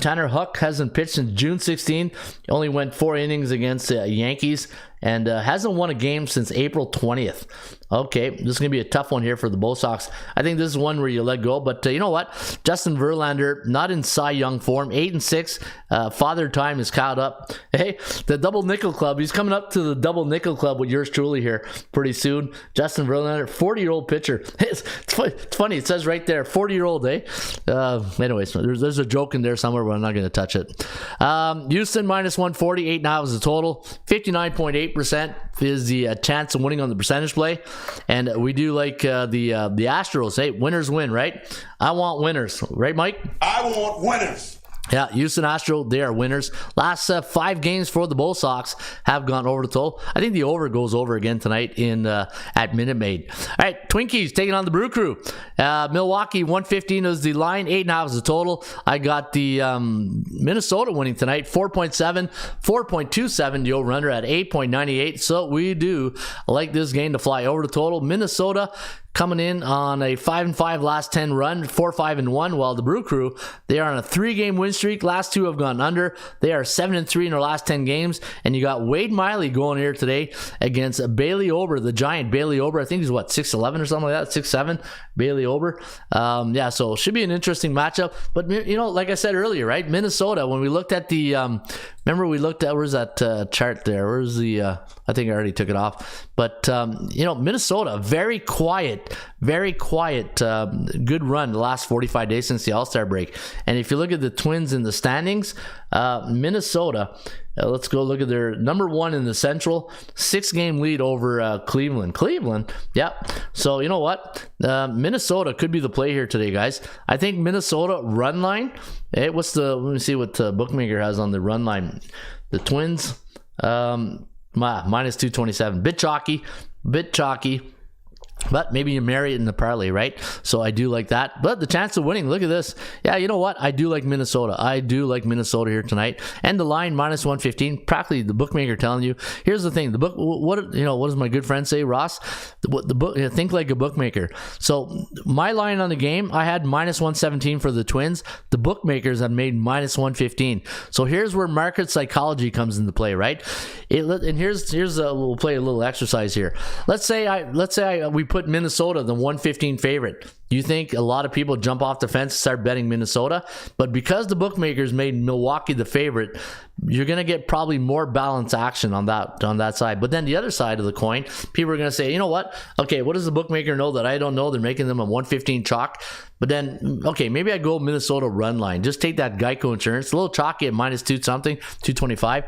Tanner Houck hasn't pitched since June 16. Only went 4 innings against the Yankees, and hasn't won a game since April 20th. Okay, this is going to be a tough one here for the Bo Sox. I think this is one where you let go, but you know what? Justin Verlander, not in Cy Young form, 8-6. Father time is caught up. Hey, the double nickel club. He's coming up to the double nickel club with yours truly here pretty soon. Justin Verlander, 40-year-old pitcher. It's funny. It says right there, 40-year-old, eh? Anyways, there's a joke in there somewhere, but I'm not going to touch it. Houston -140, 8.5 is the total. 59.8% is the chance of winning on the percentage play. And we do like the Astros. Hey, winners win, right? I want winners. Right, Mike? I want winners. Yeah, Houston Astros, they are winners. Last 5 games for the Bo Sox have gone over the total. I think the over goes over again tonight at Minute Maid. All right, Twinkies taking on the Brew Crew. Milwaukee, 115 is the line, 8.5 is the total. I got the Minnesota winning tonight, 4.7, 4.27, the over-under at 8.98. So we do like this game to fly over the total. Minnesota coming in on a 5-5 last 10 run, 4-5-1, while the Brew Crew, they are on a 3-game win streak. Last 2 have gone under. They are 7-3 in their last 10 games. And you got Wade Miley going here today against Bailey Ober, the giant Bailey Ober. I think he's 6'11" or something like that, 6'7", Bailey Ober. Yeah, so it should be an interesting matchup. But, like I said earlier, right, Minnesota, when we looked at the, remember we looked at, where's that chart there? Where's the, I think I already took it off. But, Minnesota, very quiet, good run the last 45 days since the All-Star break. And if you look at the Twins in the standings, Minnesota, let's go look at their number 1 in the Central, 6-game lead over Cleveland. Yep. So you know what? Minnesota could be the play here today, guys. I think Minnesota run line. Hey, let me see what bookmaker has on the run line. The Twins, minus 227. Bit chalky. But maybe you marry it in the parlay, right? So I do like that. But the chance of winning, look at this. Yeah, you know what? I do like Minnesota. I do like Minnesota here tonight. And the line, minus 115. Practically the bookmaker telling you. Here's the thing. The book. What does my good friend say, Ross? The book. Think like a bookmaker. So my line on the game, I had minus 117 for the Twins. The bookmakers have made minus 115. So here's where market psychology comes into play, right? And here's we'll play a little exercise here. Let's say we put Minnesota the 115 favorite. You think a lot of people jump off the fence and start betting Minnesota? But because the bookmakers made Milwaukee the favorite, you're going to get probably more balanced action on that side. But then the other side of the coin, people are going to say, you know what? Okay, what does the bookmaker know that I don't know? They're making them a 115 chalk. But then, okay, maybe I go Minnesota run line. Just take that Geico insurance. A little chalky at minus 225.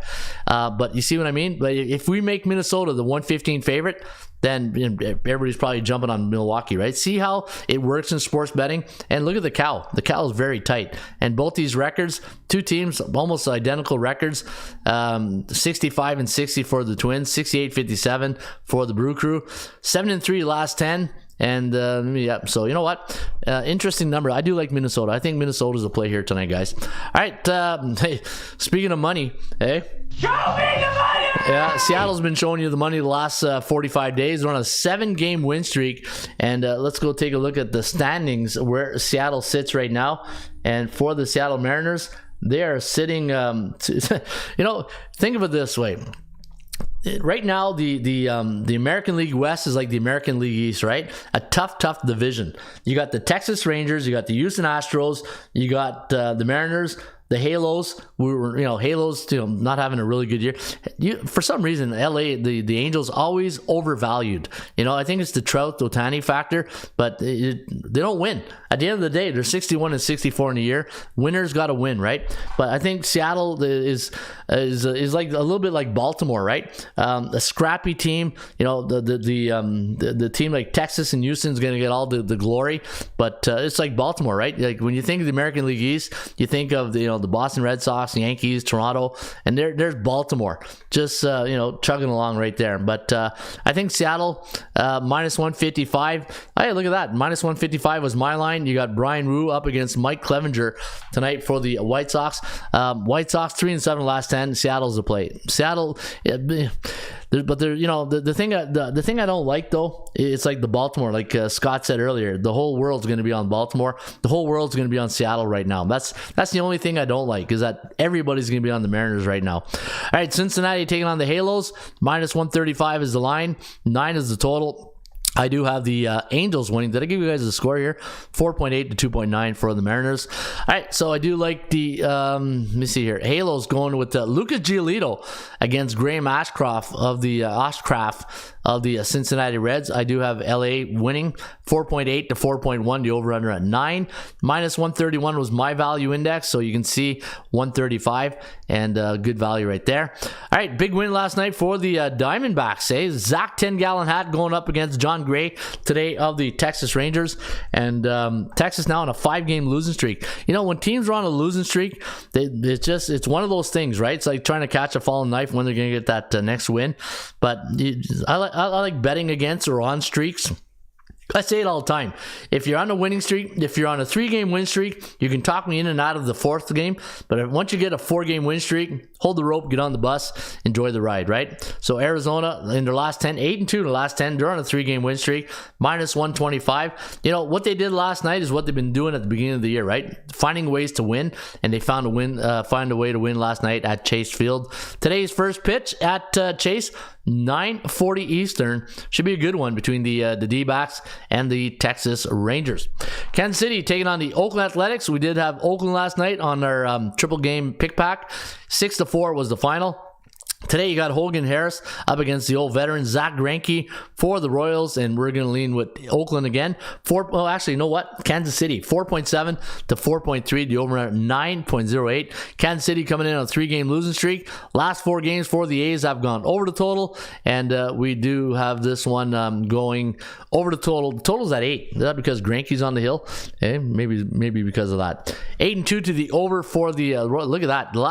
But you see what I mean? But if we make Minnesota the 115 favorite, then everybody's probably jumping on Milwaukee, right? See how it works in sports betting? And look at the cow. The cow is very tight. And both these records, 2 teams, almost identical records, 65 and 60 for the Twins, 68-57 for the Brew Crew, 7-3 last 10. And yeah, so you know what? Interesting number. I do like Minnesota. I think Minnesota's a play here tonight, guys. All right. Hey, speaking of money, hey. Show me the money! Yeah, Seattle's been showing you the money the last 45 days. They're on a 7-game win streak. And let's go take a look at the standings where Seattle sits right now. And for the Seattle Mariners, they are sitting, think of it this way. Right now, the American League West is like the American League East, right? A tough division. You got the Texas Rangers, you got the Houston Astros, you got the Mariners, the Halos. Halos, not having a really good year. For some reason, LA, the Angels always overvalued. I think it's the Trout-Ohtani factor, but they don't win. At the end of the day, they're 61 and 64 in a year. Winners got to win, right? But I think Seattle is like a little bit like Baltimore, right? A scrappy team. The team like Texas and Houston is going to get all the glory, but it's like Baltimore, right? Like when you think of the American League East, you think of the Boston Red Sox, Yankees, Toronto, and there's Baltimore just chugging along right there. But I think Seattle minus 155. Hey, look at that, minus 155 was my line. You got Brian Wu up against Mike Clevenger tonight for the White Sox. White Sox 3-7 last 10. Seattle's the play. Seattle. But the thing I don't like though, it's like the Baltimore, like Scott said earlier, the whole world's going to be on Baltimore. The whole world's going to be on Seattle right now. That's the only thing I don't like, is that everybody's going to be on the Mariners right now. All right, Cincinnati taking on the Halos. Minus 135 is the line. 9 is the total. I do have the Angels winning. Did I give you guys a score here? 4.8 to 2.9 for the Mariners. All right, so I do like the, let me see here. Halos going with Lucas Giolito against Graham Ashcraft of the Cincinnati Reds. I do have LA winning 4.8 to 4.1. The over-under at 9. Minus 131 was my value index, so you can see 135 and good value right there. All right, big win last night for the Diamondbacks. Zach 10-gallon hat going up against John Gray today of the Texas Rangers, and Texas now on a 5-game losing streak. When teams are on a losing streak, it's one of those things, right? It's like trying to catch a falling knife when they're going to get that next win. But I like betting against or on streaks. I say it all the time. If you're on a winning streak, if you're on a 3-game win streak, you can talk me in and out of the 4th game. But once you get a 4-game win streak, hold the rope, get on the bus, enjoy the ride, right? So Arizona in their last 10, 8-2 in the last 10. They're on a 3-game win streak, minus 125. You know, what they did last night is what they've been doing at the beginning of the year, right? Finding ways to win, and they found a way to win last night at Chase Field. Today's first pitch at Chase, 9:40 Eastern. Should be a good one between the D-backs and the Texas Rangers. Kansas City taking on the Oakland Athletics. We did have Oakland last night on our triple game pick pack. 6-4 was the final. Today you got Hogan Harris up against the old veteran Zach Greinke for the Royals, and we're going to lean with Oakland again. Actually, you know what? Kansas City, 4.7 to 4.3. The over at 9.08. Kansas City coming in on a 3-game losing streak. Last 4 games for the A's have gone over the total, and we do have this one going over the total. The total's at 8. Is that because Greinke's on the hill? Maybe because of that. 8-2 to the over for the look at that. The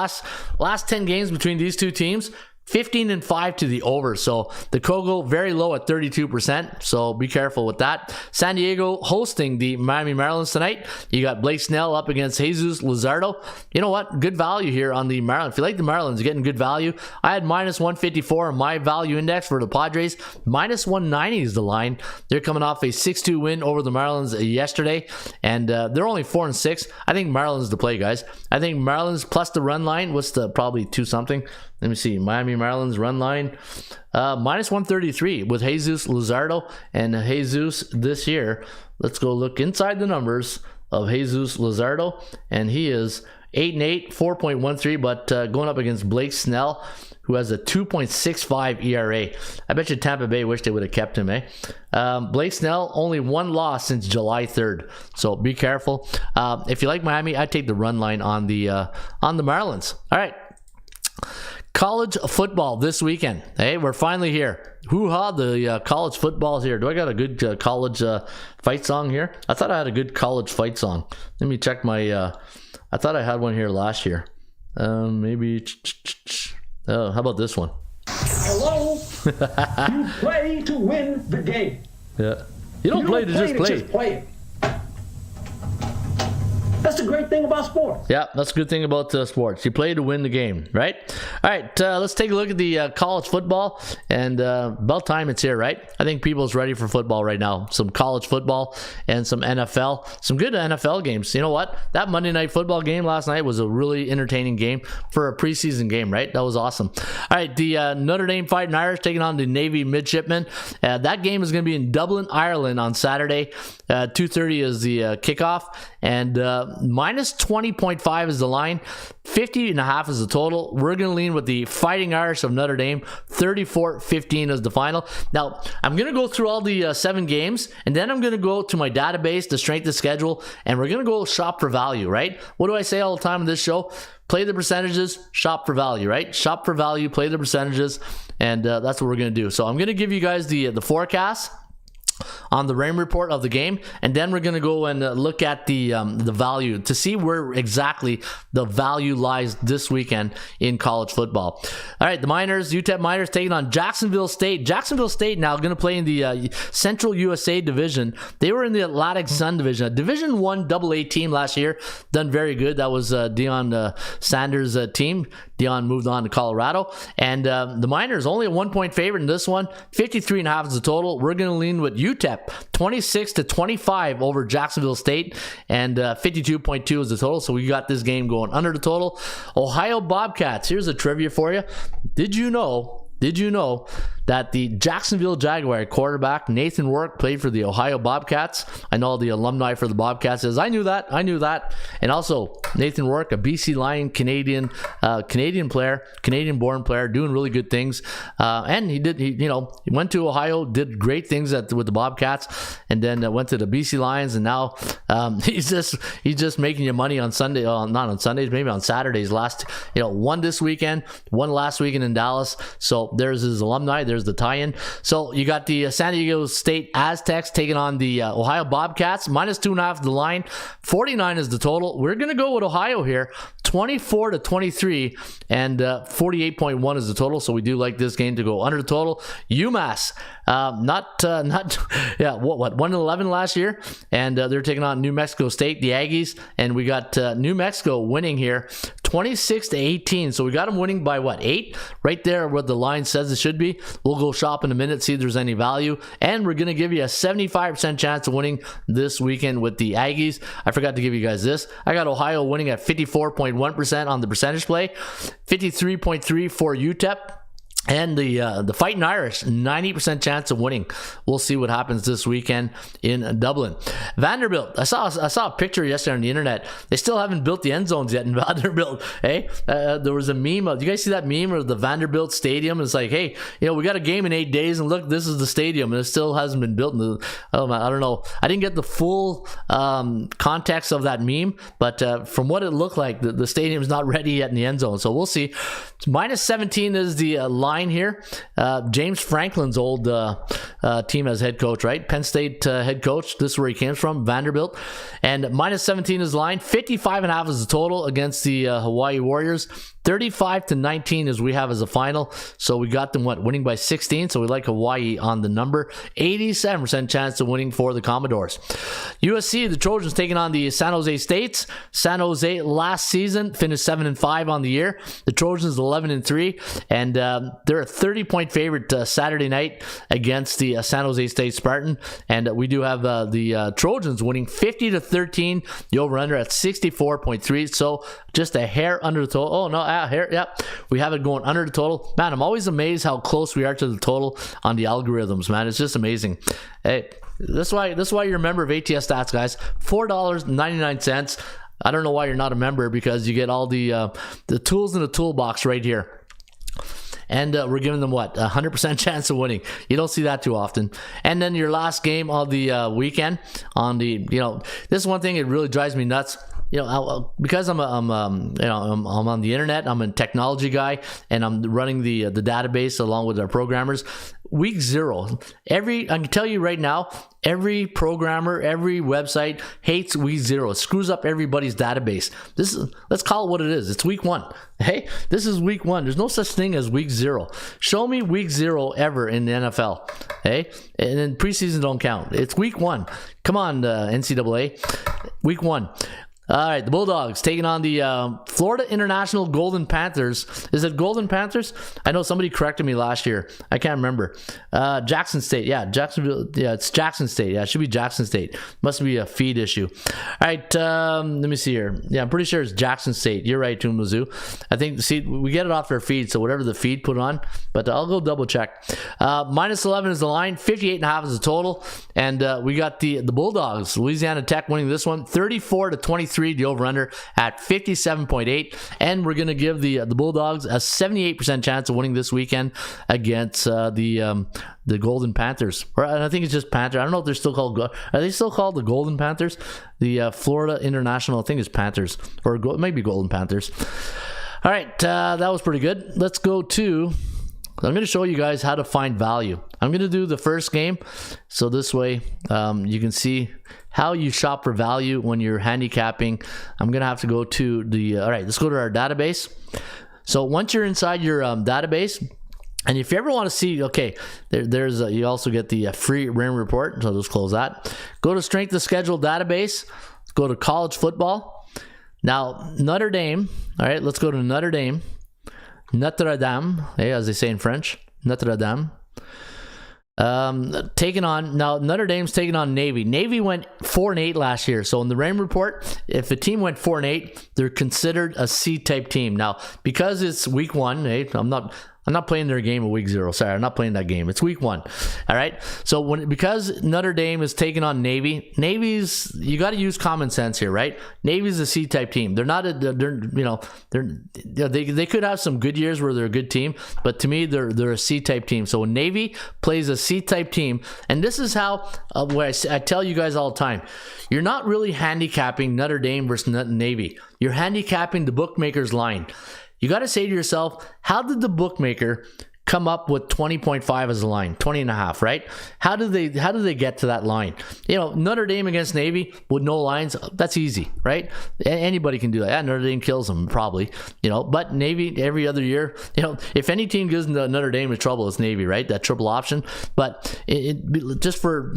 last 10 games between these two teams, 15-5 to the over. So the Kogo very low at 32%. So be careful with that. San Diego hosting the Miami Marlins tonight. You got Blake Snell up against Jesus Luzardo. You know what? Good value here on the Marlins. If you like the Marlins, you're getting good value. I had minus 154 on my value index for the Padres. Minus 190 is the line. They're coming off a 6-2 win over the Marlins yesterday, and they're only 4-6. I think Marlins the play, guys. I think Marlins plus the run line. What's the probably 2-something? Let me see. Miami Marlins run line minus 133 with Jesus Luzardo, and Jesus this year. Let's go look inside the numbers of Jesus Luzardo, and he is 8-8, 4.13, but going up against Blake Snell, who has a 2.65 ERA. I bet you Tampa Bay wish they would have kept him, Blake Snell, only 1 loss since July 3rd. So be careful. If you like Miami, I'd take the run line on the Marlins. All right. College football this weekend. Hey, we're finally here. Hoo-ha, the college football's here. Do I got a good college fight song here? I thought I had a good college fight song. Let me check my... I thought I had one here last year. Maybe... how about this one? Hello? You play to win the game. Yeah. You don't play to just play. Just play it. That's the great thing about sports. Yeah, that's a good thing about sports. You play to win the game, right? All right, let's take a look at the college football. And about time it's here, right? I think people's ready for football right now. Some college football and some NFL. Some good NFL games. You know what? That Monday Night Football game last night was a really entertaining game for a preseason game, right? That was awesome. All right, the Notre Dame Fighting Irish taking on the Navy Midshipmen. That game is going to be in Dublin, Ireland on Saturday. 2:30 is the kickoff. And minus 20.5 is the line. 50.5 is the total. We're going to lean with the Fighting Irish of Notre Dame. 34-15 is the final. Now, I'm going to go through all the 7 games, and then I'm going to go to my database, the strength of schedule, and we're going to go shop for value, right? What do I say all the time on this show? Play the percentages, shop for value, right? Shop for value, play the percentages, and that's what we're going to do. So I'm going to give you guys the forecast on the rain report of the game, and then we're going to go and look at the value to see where exactly the value lies this weekend in college football. All right, the Miners, UTEP Miners taking on Jacksonville State. Jacksonville State now going to play in the Central USA division. They were in the Atlantic Sun division, a Division 1 AA team last year, done very good. That was Deion Sanders' team. Deion moved on to Colorado, and the Miners only a 1-point favorite in this one. 53.5 is the total. We're going to lean with UTEP 26-25 over Jacksonville State, and 52.2 is the total. So we got this game going under the total. Ohio Bobcats. Here's a trivia for you. Did you know that the Jacksonville Jaguar quarterback Nathan Work played for the Ohio Bobcats? I know the alumni for the Bobcats is. I knew that. And also Nathan Work, a BC Lion, Canadian player, Canadian-born player, doing really good things. And he went to Ohio, did great things with the Bobcats, and then went to the BC Lions, and now he's just making you money on Sunday. Not on Sundays, maybe on Saturdays. One this weekend, one last weekend in Dallas. So there's his alumni. There's the tie-in. So you got the San Diego State Aztecs taking on the Ohio Bobcats. Minus 2.5 the line. 49 is the total. We're going to go with Ohio here. 24-23, and 48.1 is the total. So we do like this game to go under the total. UMass, what 1-11 last year, and they're taking on New Mexico State, the Aggies, and we got New Mexico winning here 26-18. So we got them winning by what, 8? Right there where the line says it should be. We'll go shop in a minute, see if there's any value. And we're going to give you a 75% chance of winning this weekend with the Aggies. I forgot to give you guys this. I got Ohio winning at 54.1% on the percentage play, 53.3% for UTEP. And the Fighting Irish, 90% chance of winning. We'll see what happens this weekend in Dublin. Vanderbilt, I saw a picture yesterday on the internet. They still haven't built the end zones yet in Vanderbilt. Hey, there was a meme. Do you guys see that meme of the Vanderbilt Stadium? It's like, hey, we got a game in 8 days, and look, this is the stadium, and it still hasn't been built. I don't know. I didn't get the full context of that meme, but from what it looked like, the stadium's not ready yet in the end zone. So we'll see. Minus 17 is the line here. James Franklin's old team as head coach, right? Penn State head coach. This is where he came from, Vanderbilt. And minus 17 is the line. 55.5 is the total against the Hawaii Warriors. 35-19 is we have as a final. So we got them winning by 16. So we like Hawaii on the number. 87% chance of winning for the Commodores. USC, the Trojans taking on the San Jose States. San Jose last season finished 7-5 on the year. The Trojans 11-3, and they're a 30-point favorite Saturday night against the San Jose State Spartan. And we do have the Trojans winning 50-13. The over/under at 64.3. So just a hair under the total. Oh no, hair. Yeah, we have it going under the total. Man, I'm always amazed how close we are to the total on the algorithms. Man, it's just amazing. Hey, that's why you're a member of ATS Stats, guys. $4.99. I don't know why you're not a member, because you get all the tools in the toolbox right here. And we're giving them 100% chance of winning. You don't see that too often. And then your last game of the weekend on the, this is one thing that really drives me nuts. Because I'm on the internet, I'm a technology guy, and I'm running the database along with our programmers. Week 0, I can tell you right now, every programmer, every website hates week 0. It screws up everybody's database. Let's call it what it is. It's week 1. Hey, this is week 1. There's no such thing as week 0. Show me week 0 ever in the NFL. Hey, and then preseason don't count. It's week 1. Come on, NCAA. Week 1. All right, the Bulldogs taking on the Florida International Golden Panthers. Is it Golden Panthers? I know somebody corrected me last year. I can't remember. Jackson State. Yeah, Jacksonville. Yeah, it's Jackson State. Yeah, it should be Jackson State. Must be a feed issue. All right, let me see here. Yeah, I'm pretty sure it's Jackson State. You're right, Toon Mizzou. I think, we get it off their feed, so whatever the feed put on, but I'll go double check. Minus 11 is the line. 58.5 is the total. And we got the Bulldogs. Louisiana Tech winning this one. 34-23. The over/under at 57.8, and we're going to give the Bulldogs a 78% chance of winning this weekend against the Golden Panthers. Or I think it's just Panther. I don't know if they're still called. Are they still called the Golden Panthers? The Florida International, I think it's Panthers, or maybe Golden Panthers. All right, that was pretty good. Let's go to. I'm going to show you guys how to find value. I'm going to do the first game, so this way you can see how you shop for value when you're handicapping. I'm going to have to go to the, all right, let's go to our database. So once you're inside your database, and if you ever want to see, okay, there's you also get the free rim report, so I'll just close that. Go to strength of schedule database, go to college football. Now, Notre Dame, all right, let's go to Notre Dame. Notre Dame, as they say in French, Notre Dame. Taking on, now Notre Dame's taking on Navy. Navy went 4-8 last year. So in the Ram report, if a team went 4-8, they're considered a C-type team. Now, because it's week 1, I'm not playing their game of week 0. Sorry, I'm not playing that game. It's week 1. All right. So because Notre Dame is taking on Navy, Navy's, you got to use common sense here, right? Navy's a C-type team. They're not they could have some good years where they're a good team, but to me they're a C-type team. So when Navy plays a C-type team, and this is how I tell you guys all the time, you're not really handicapping Notre Dame versus Navy. You're handicapping the bookmaker's line. You got to say to yourself, how did the bookmaker come up with 20.5 as a line, 20.5, right? How do they get to that line? Notre Dame against Navy with no lines, that's easy, right? Anybody can do that. Yeah, Notre Dame kills them probably, but Navy every other year, if any team gives Notre Dame trouble, it's Navy, right? That triple option. But just for,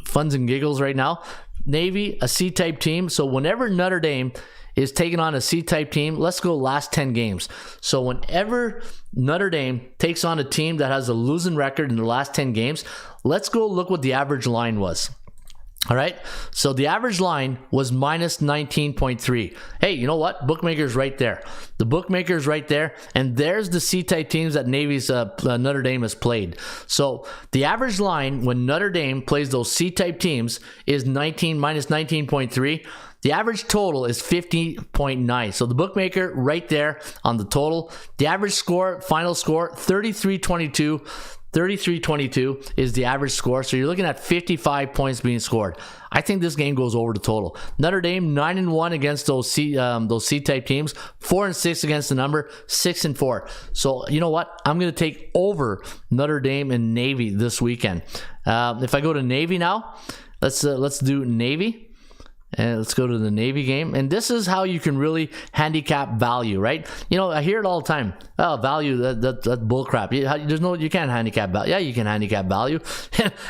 funs and giggles right now, Navy, a C-type team. So whenever Notre Dame is taking on a C-type team, let's go last 10 games. So whenever Notre Dame takes on a team that has a losing record in the last 10 games, let's go look what the average line was. All right, so the average line was minus 19.3. Hey, you know what? Bookmaker's right there. The bookmaker's right there, and there's the C-type teams that Notre Dame has played. So the average line when Notre Dame plays those C-type teams is minus 19.3. The average total is 50.9. So the bookmaker right there on the total. The average score, final score, 33-22. 33-22 is the average score. So you're looking at 55 points being scored. I think this game goes over the total. Notre Dame 9-1 against those C-type teams, 4-6 against the number, 6-4. So you know what? I'm going to take over Notre Dame and Navy this weekend. If I go to Navy now, let's do Navy. And let's go to the Navy game. And this is how you can really handicap value, right? You know, I hear it all the time. Oh, value, that's bullcrap. You can't handicap value. Yeah, you can handicap value.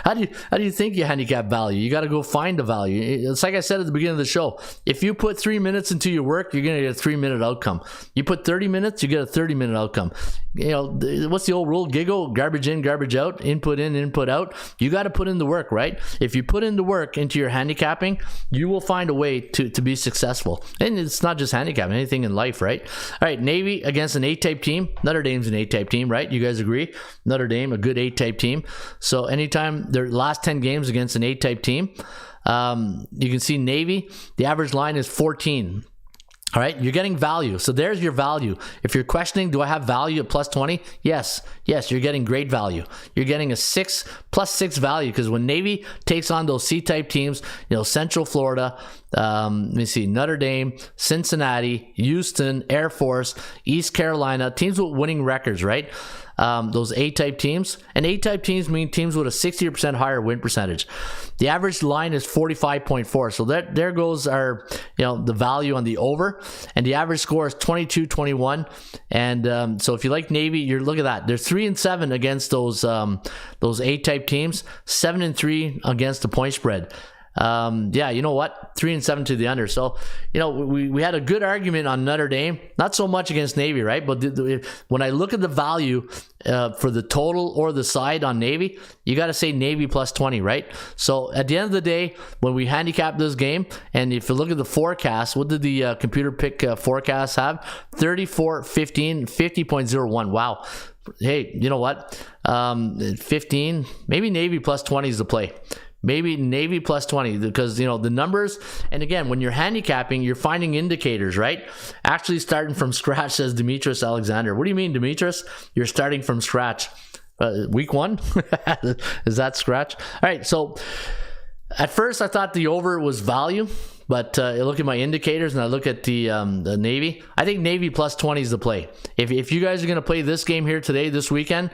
How do you think you handicap value? You got to go find the value. It's like I said at the beginning of the show. If you put 3 minutes into your work, you're going to get a 3-minute outcome. You put 30 minutes, you get a 30-minute outcome. You know, what's the old rule? Giggle, garbage in, garbage out, input in, input out. You got to put in the work, right? If you put in the work into your handicapping, you will find a way to be successful. And it's not just handicapping, anything in life, right? All right, Navy against an A-type team. Notre Dame's an A-type team, right? You guys agree? Notre Dame, a good A-type team. So anytime their last 10 games against an A-type team, you can see Navy, the average line is 14. All right, you're getting value. So there's your value. If you're questioning, do I have value at plus 20? Yes, you're getting great value. You're getting a plus 6 value because when Navy takes on those C-type teams, you know, Central Florida, let me see, Notre Dame, Cincinnati, Houston, Air Force, East Carolina, teams with winning records, right? Those A-type teams. And A-type teams mean teams with a 60% higher win percentage. The average line is 45.4. So there goes our, you know, the value on the over. And the average score is 22-21. And so if you like Navy, you're look at that. They're 3-7 against those A-type teams, 7-3 against the point spread. Yeah, you know what? 3-7 to the under. So, you know, we had a good argument on Notre Dame, not so much against Navy, right? But when I look at the value for the total or the side on Navy, you got to say Navy plus 20, right? So at the end of the day, when we handicap this game, and if you look at the forecast, what did the computer pick forecast have? 34-15, 50.01. Wow. Hey, you know what? 15, maybe Navy plus 20 is the play. Maybe Navy plus 20 because, you know, the numbers. And again, when you're handicapping, you're finding indicators, right? Actually starting from scratch, says Demetrius Alexander. What do you mean, Demetrius? You're starting from scratch. Week 1? Is that scratch? All right. So at first I thought the over was value. But I look at my indicators and I look at the Navy. I think Navy plus 20 is the play. If you guys are going to play this game here today, this weekend,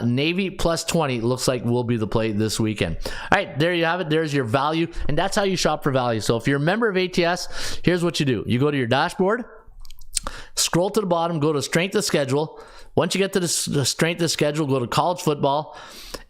Navy plus 20 looks like will be the play this weekend. All right, there you have it. There's your value. And that's how you shop for value. So if you're a member of ATS, here's what you do. You go to your dashboard, scroll to the bottom, go to strength of schedule. Once you get to the strength of schedule, go to college football,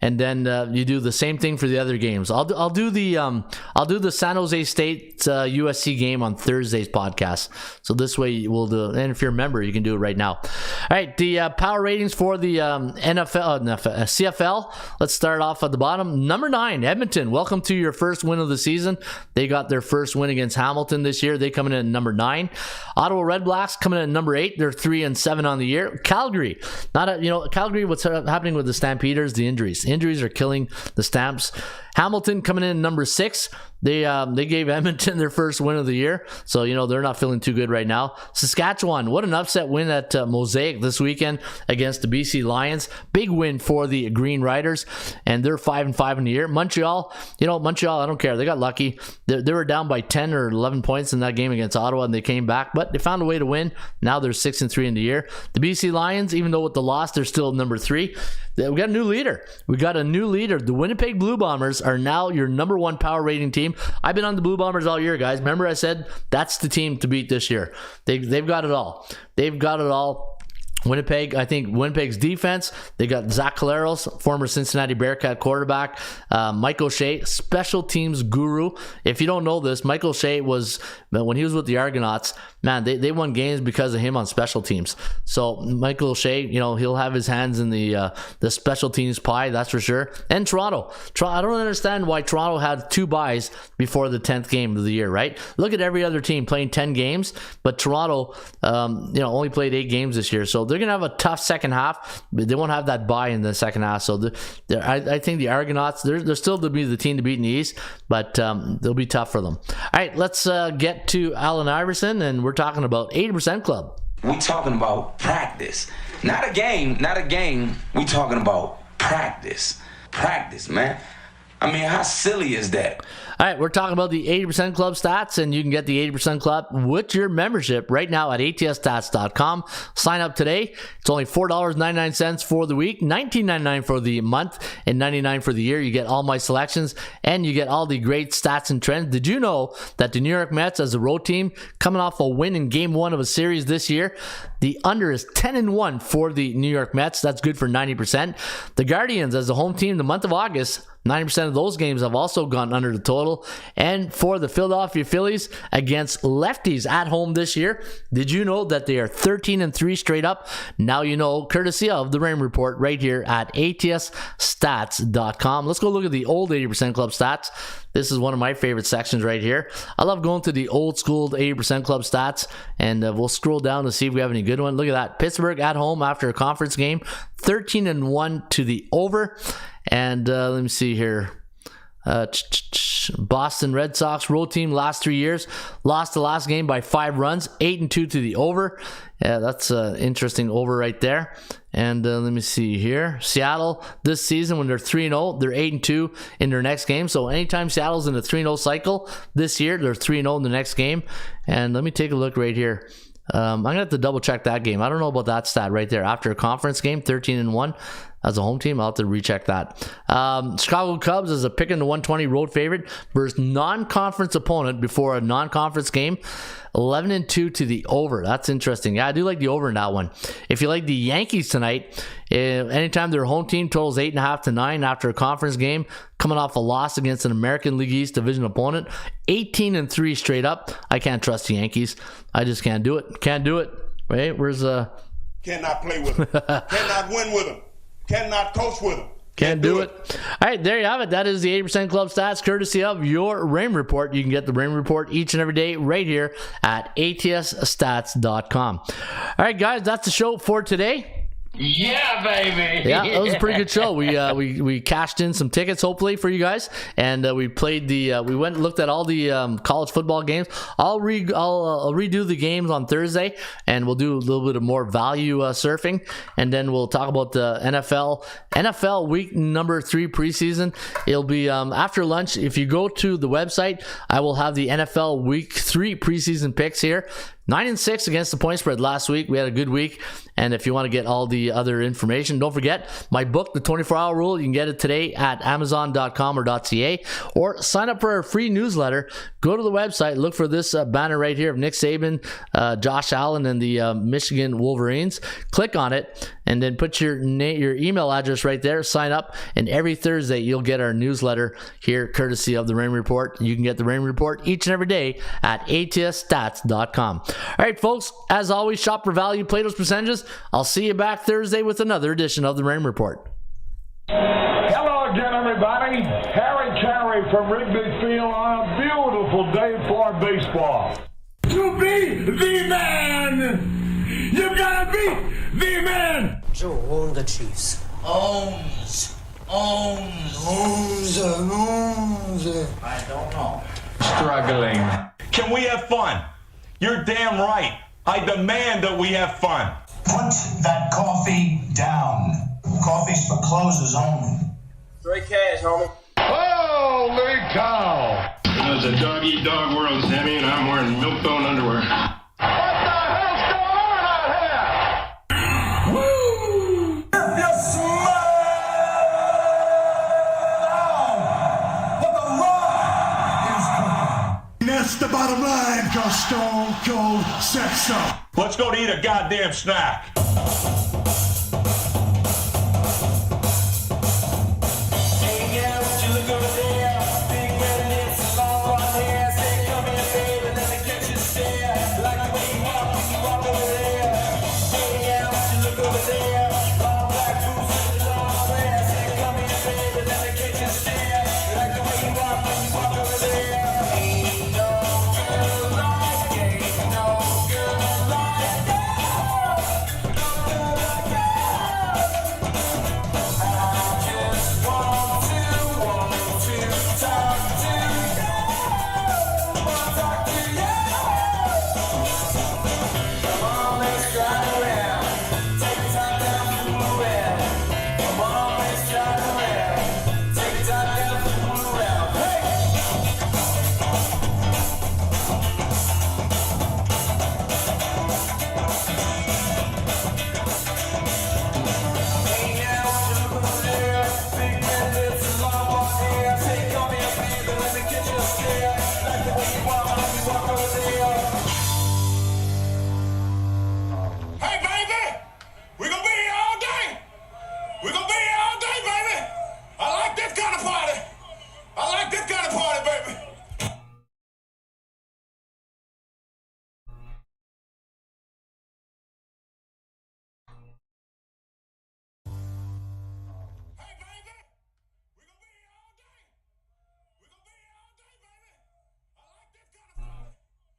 and then you do the same thing for the other games. I'll do the San Jose State USC game on Thursday's podcast. So this way we'll do. And if you're a member, you can do it right now. All right, the power ratings for the CFL. Let's start off at the bottom. Number 9, Edmonton. Welcome to your first win of the season. They got their first win against Hamilton this year. They coming in at number 9. Ottawa Red Blacks coming in at number 8. They're 3-7 on the year. Calgary. Calgary, what's happening with the Stampeders? The injuries. Injuries are killing the Stamps. Hamilton coming in number 6. They gave Edmonton their first win of the year, so you know they're not feeling too good right now. Saskatchewan, what an upset win at Mosaic this weekend against the BC Lions. Big win for the Green Riders, and they're 5-5 in the year. Montreal, I don't care. They got lucky. They were down by 10 or 11 points in that game against Ottawa, and they came back, but they found a way to win. Now they're 6-3 in the year. The BC Lions, even though with the loss, they're still number 3. We got a new leader. The Winnipeg Blue Bombers are now your number 1 power rating team. I've been on the Blue Bombers all year, guys. Remember I said that's the team to beat this year. They've got it all. Winnipeg, I think Winnipeg's defense, they got Zach Collaros, former Cincinnati Bearcat quarterback, Mike O'Shea, special teams guru. If you don't know this, Mike O'Shea was, when he was with the Argonauts, man, they won games because of him on special teams. So Michael O'Shea, he'll have his hands in the special teams pie, that's for sure. And Toronto, I don't understand why Toronto had 2 byes before the 10th game of the year, right? Look at every other team playing 10 games, but Toronto, only played 8 games this year. So they're going to have a tough second half, but they won't have that bye in the second half. So I think the Argonauts, they're still to be the team to beat in the East, but they'll be tough for them. All right, let's get to Allen Iverson, and we're talking about 80% Club. We talking about practice, not a game. We talking about practice, man. I mean, how silly is that? All right, we're talking about the 80% Club stats, and you can get the 80% Club with your membership right now at atsstats.com. Sign up today. It's only $4.99 for the week, $19.99 for the month, and $99 for the year. You get all my selections, and you get all the great stats and trends. Did you know that the New York Mets, as a road team, coming off a win in Game 1 of a series this year, the under is 10-1 for the New York Mets. That's good for 90%. The Guardians, as a home team, the month of August, 90% of those games have also gone under the total. And for the Philadelphia Phillies against lefties at home this year, did you know that they are 13-3 straight up? Now you know, courtesy of the Rain Report right here at atsstats.com. Let's go look at the old 80% Club stats. This is one of my favorite sections right here. I love going to the old school 80% Club stats, and we'll scroll down to see if we have any good one. Look at that. Pittsburgh at home after a conference game, 13-1 to the over. And let me see here. Boston Red Sox road team last 3 years, lost the last game by 5 runs, 8-2 to the over. Yeah, that's an interesting over right there. And let me see here. Seattle this season, when they're 3-0, they're 8-2 in their next game. So anytime Seattle's in a 3-0 cycle this year, they're 3-0 in the next game. And let me take a look right here. I'm gonna have to double check that game. I don't know about that stat right there. After a conference game, 13-1 as a home team. I'll have to recheck that. Chicago Cubs as a pick in the 120 road favorite versus non-conference opponent before a non-conference game, 11-2 to the over. That's interesting. Yeah, I do like the over in that one. If you like the Yankees tonight, anytime their home team totals 8.5 to 9 after a conference game, coming off a loss against an American League East division opponent, 18-3 straight up. I can't trust the Yankees. I just can't do it. Can't do it. Wait, where's Cannot play with them. Cannot win with them. Cannot coach with them. Can't do it. All right, there you have it. That is the 80% Club stats, courtesy of your Rain Report. You can get the Rain Report each and every day right here at atsstats.com. All right, guys, that's the show for today. Yeah, baby. Yeah, that was a pretty good show. We cashed in some tickets, hopefully, for you guys, and we played we went and looked at all the college football games. I'll redo the games on Thursday, and we'll do a little bit of more value surfing, and then we'll talk about the NFL week number 3 preseason. It'll be after lunch. If you go to the website, I will have the NFL week 3 preseason picks here. 9-6 against the point spread last week. We had a good week. And if you want to get all the other information, don't forget my book, The 24-Hour Rule. You can get it today at amazon.com or .ca, or sign up for our free newsletter. Go to the website, look for this banner right here of Nick Saban, Josh Allen, and the Michigan Wolverines. Click on it, and then put your email address right there. Sign up, and every Thursday you'll get our newsletter here, courtesy of the Rain Report. You can get the Rain Report each and every day at atsstats.com. All right, folks, as always, shop for value, play those percentages. I'll see you back Thursday with another edition of the Rain Report. Hello again, everybody. Harry Carey from Wrigley Field on a beautiful day for baseball. To be the man, you gotta be the man. Joe owned the Chiefs. Owns. Owns. I don't know. Struggling. Can we have fun? You're damn right. I demand that we have fun. Put that coffee down. Coffee's for closers only. Straight cash, homie. Holy cow! It's a dog-eat-dog world, Sammy, and I'm wearing milk-bone underwear. What the hell's going on out here? Woo! If you smile, but the rock is coming. That's the bottom line, 'cause Stone Cold said so. Let's go to eat a goddamn snack.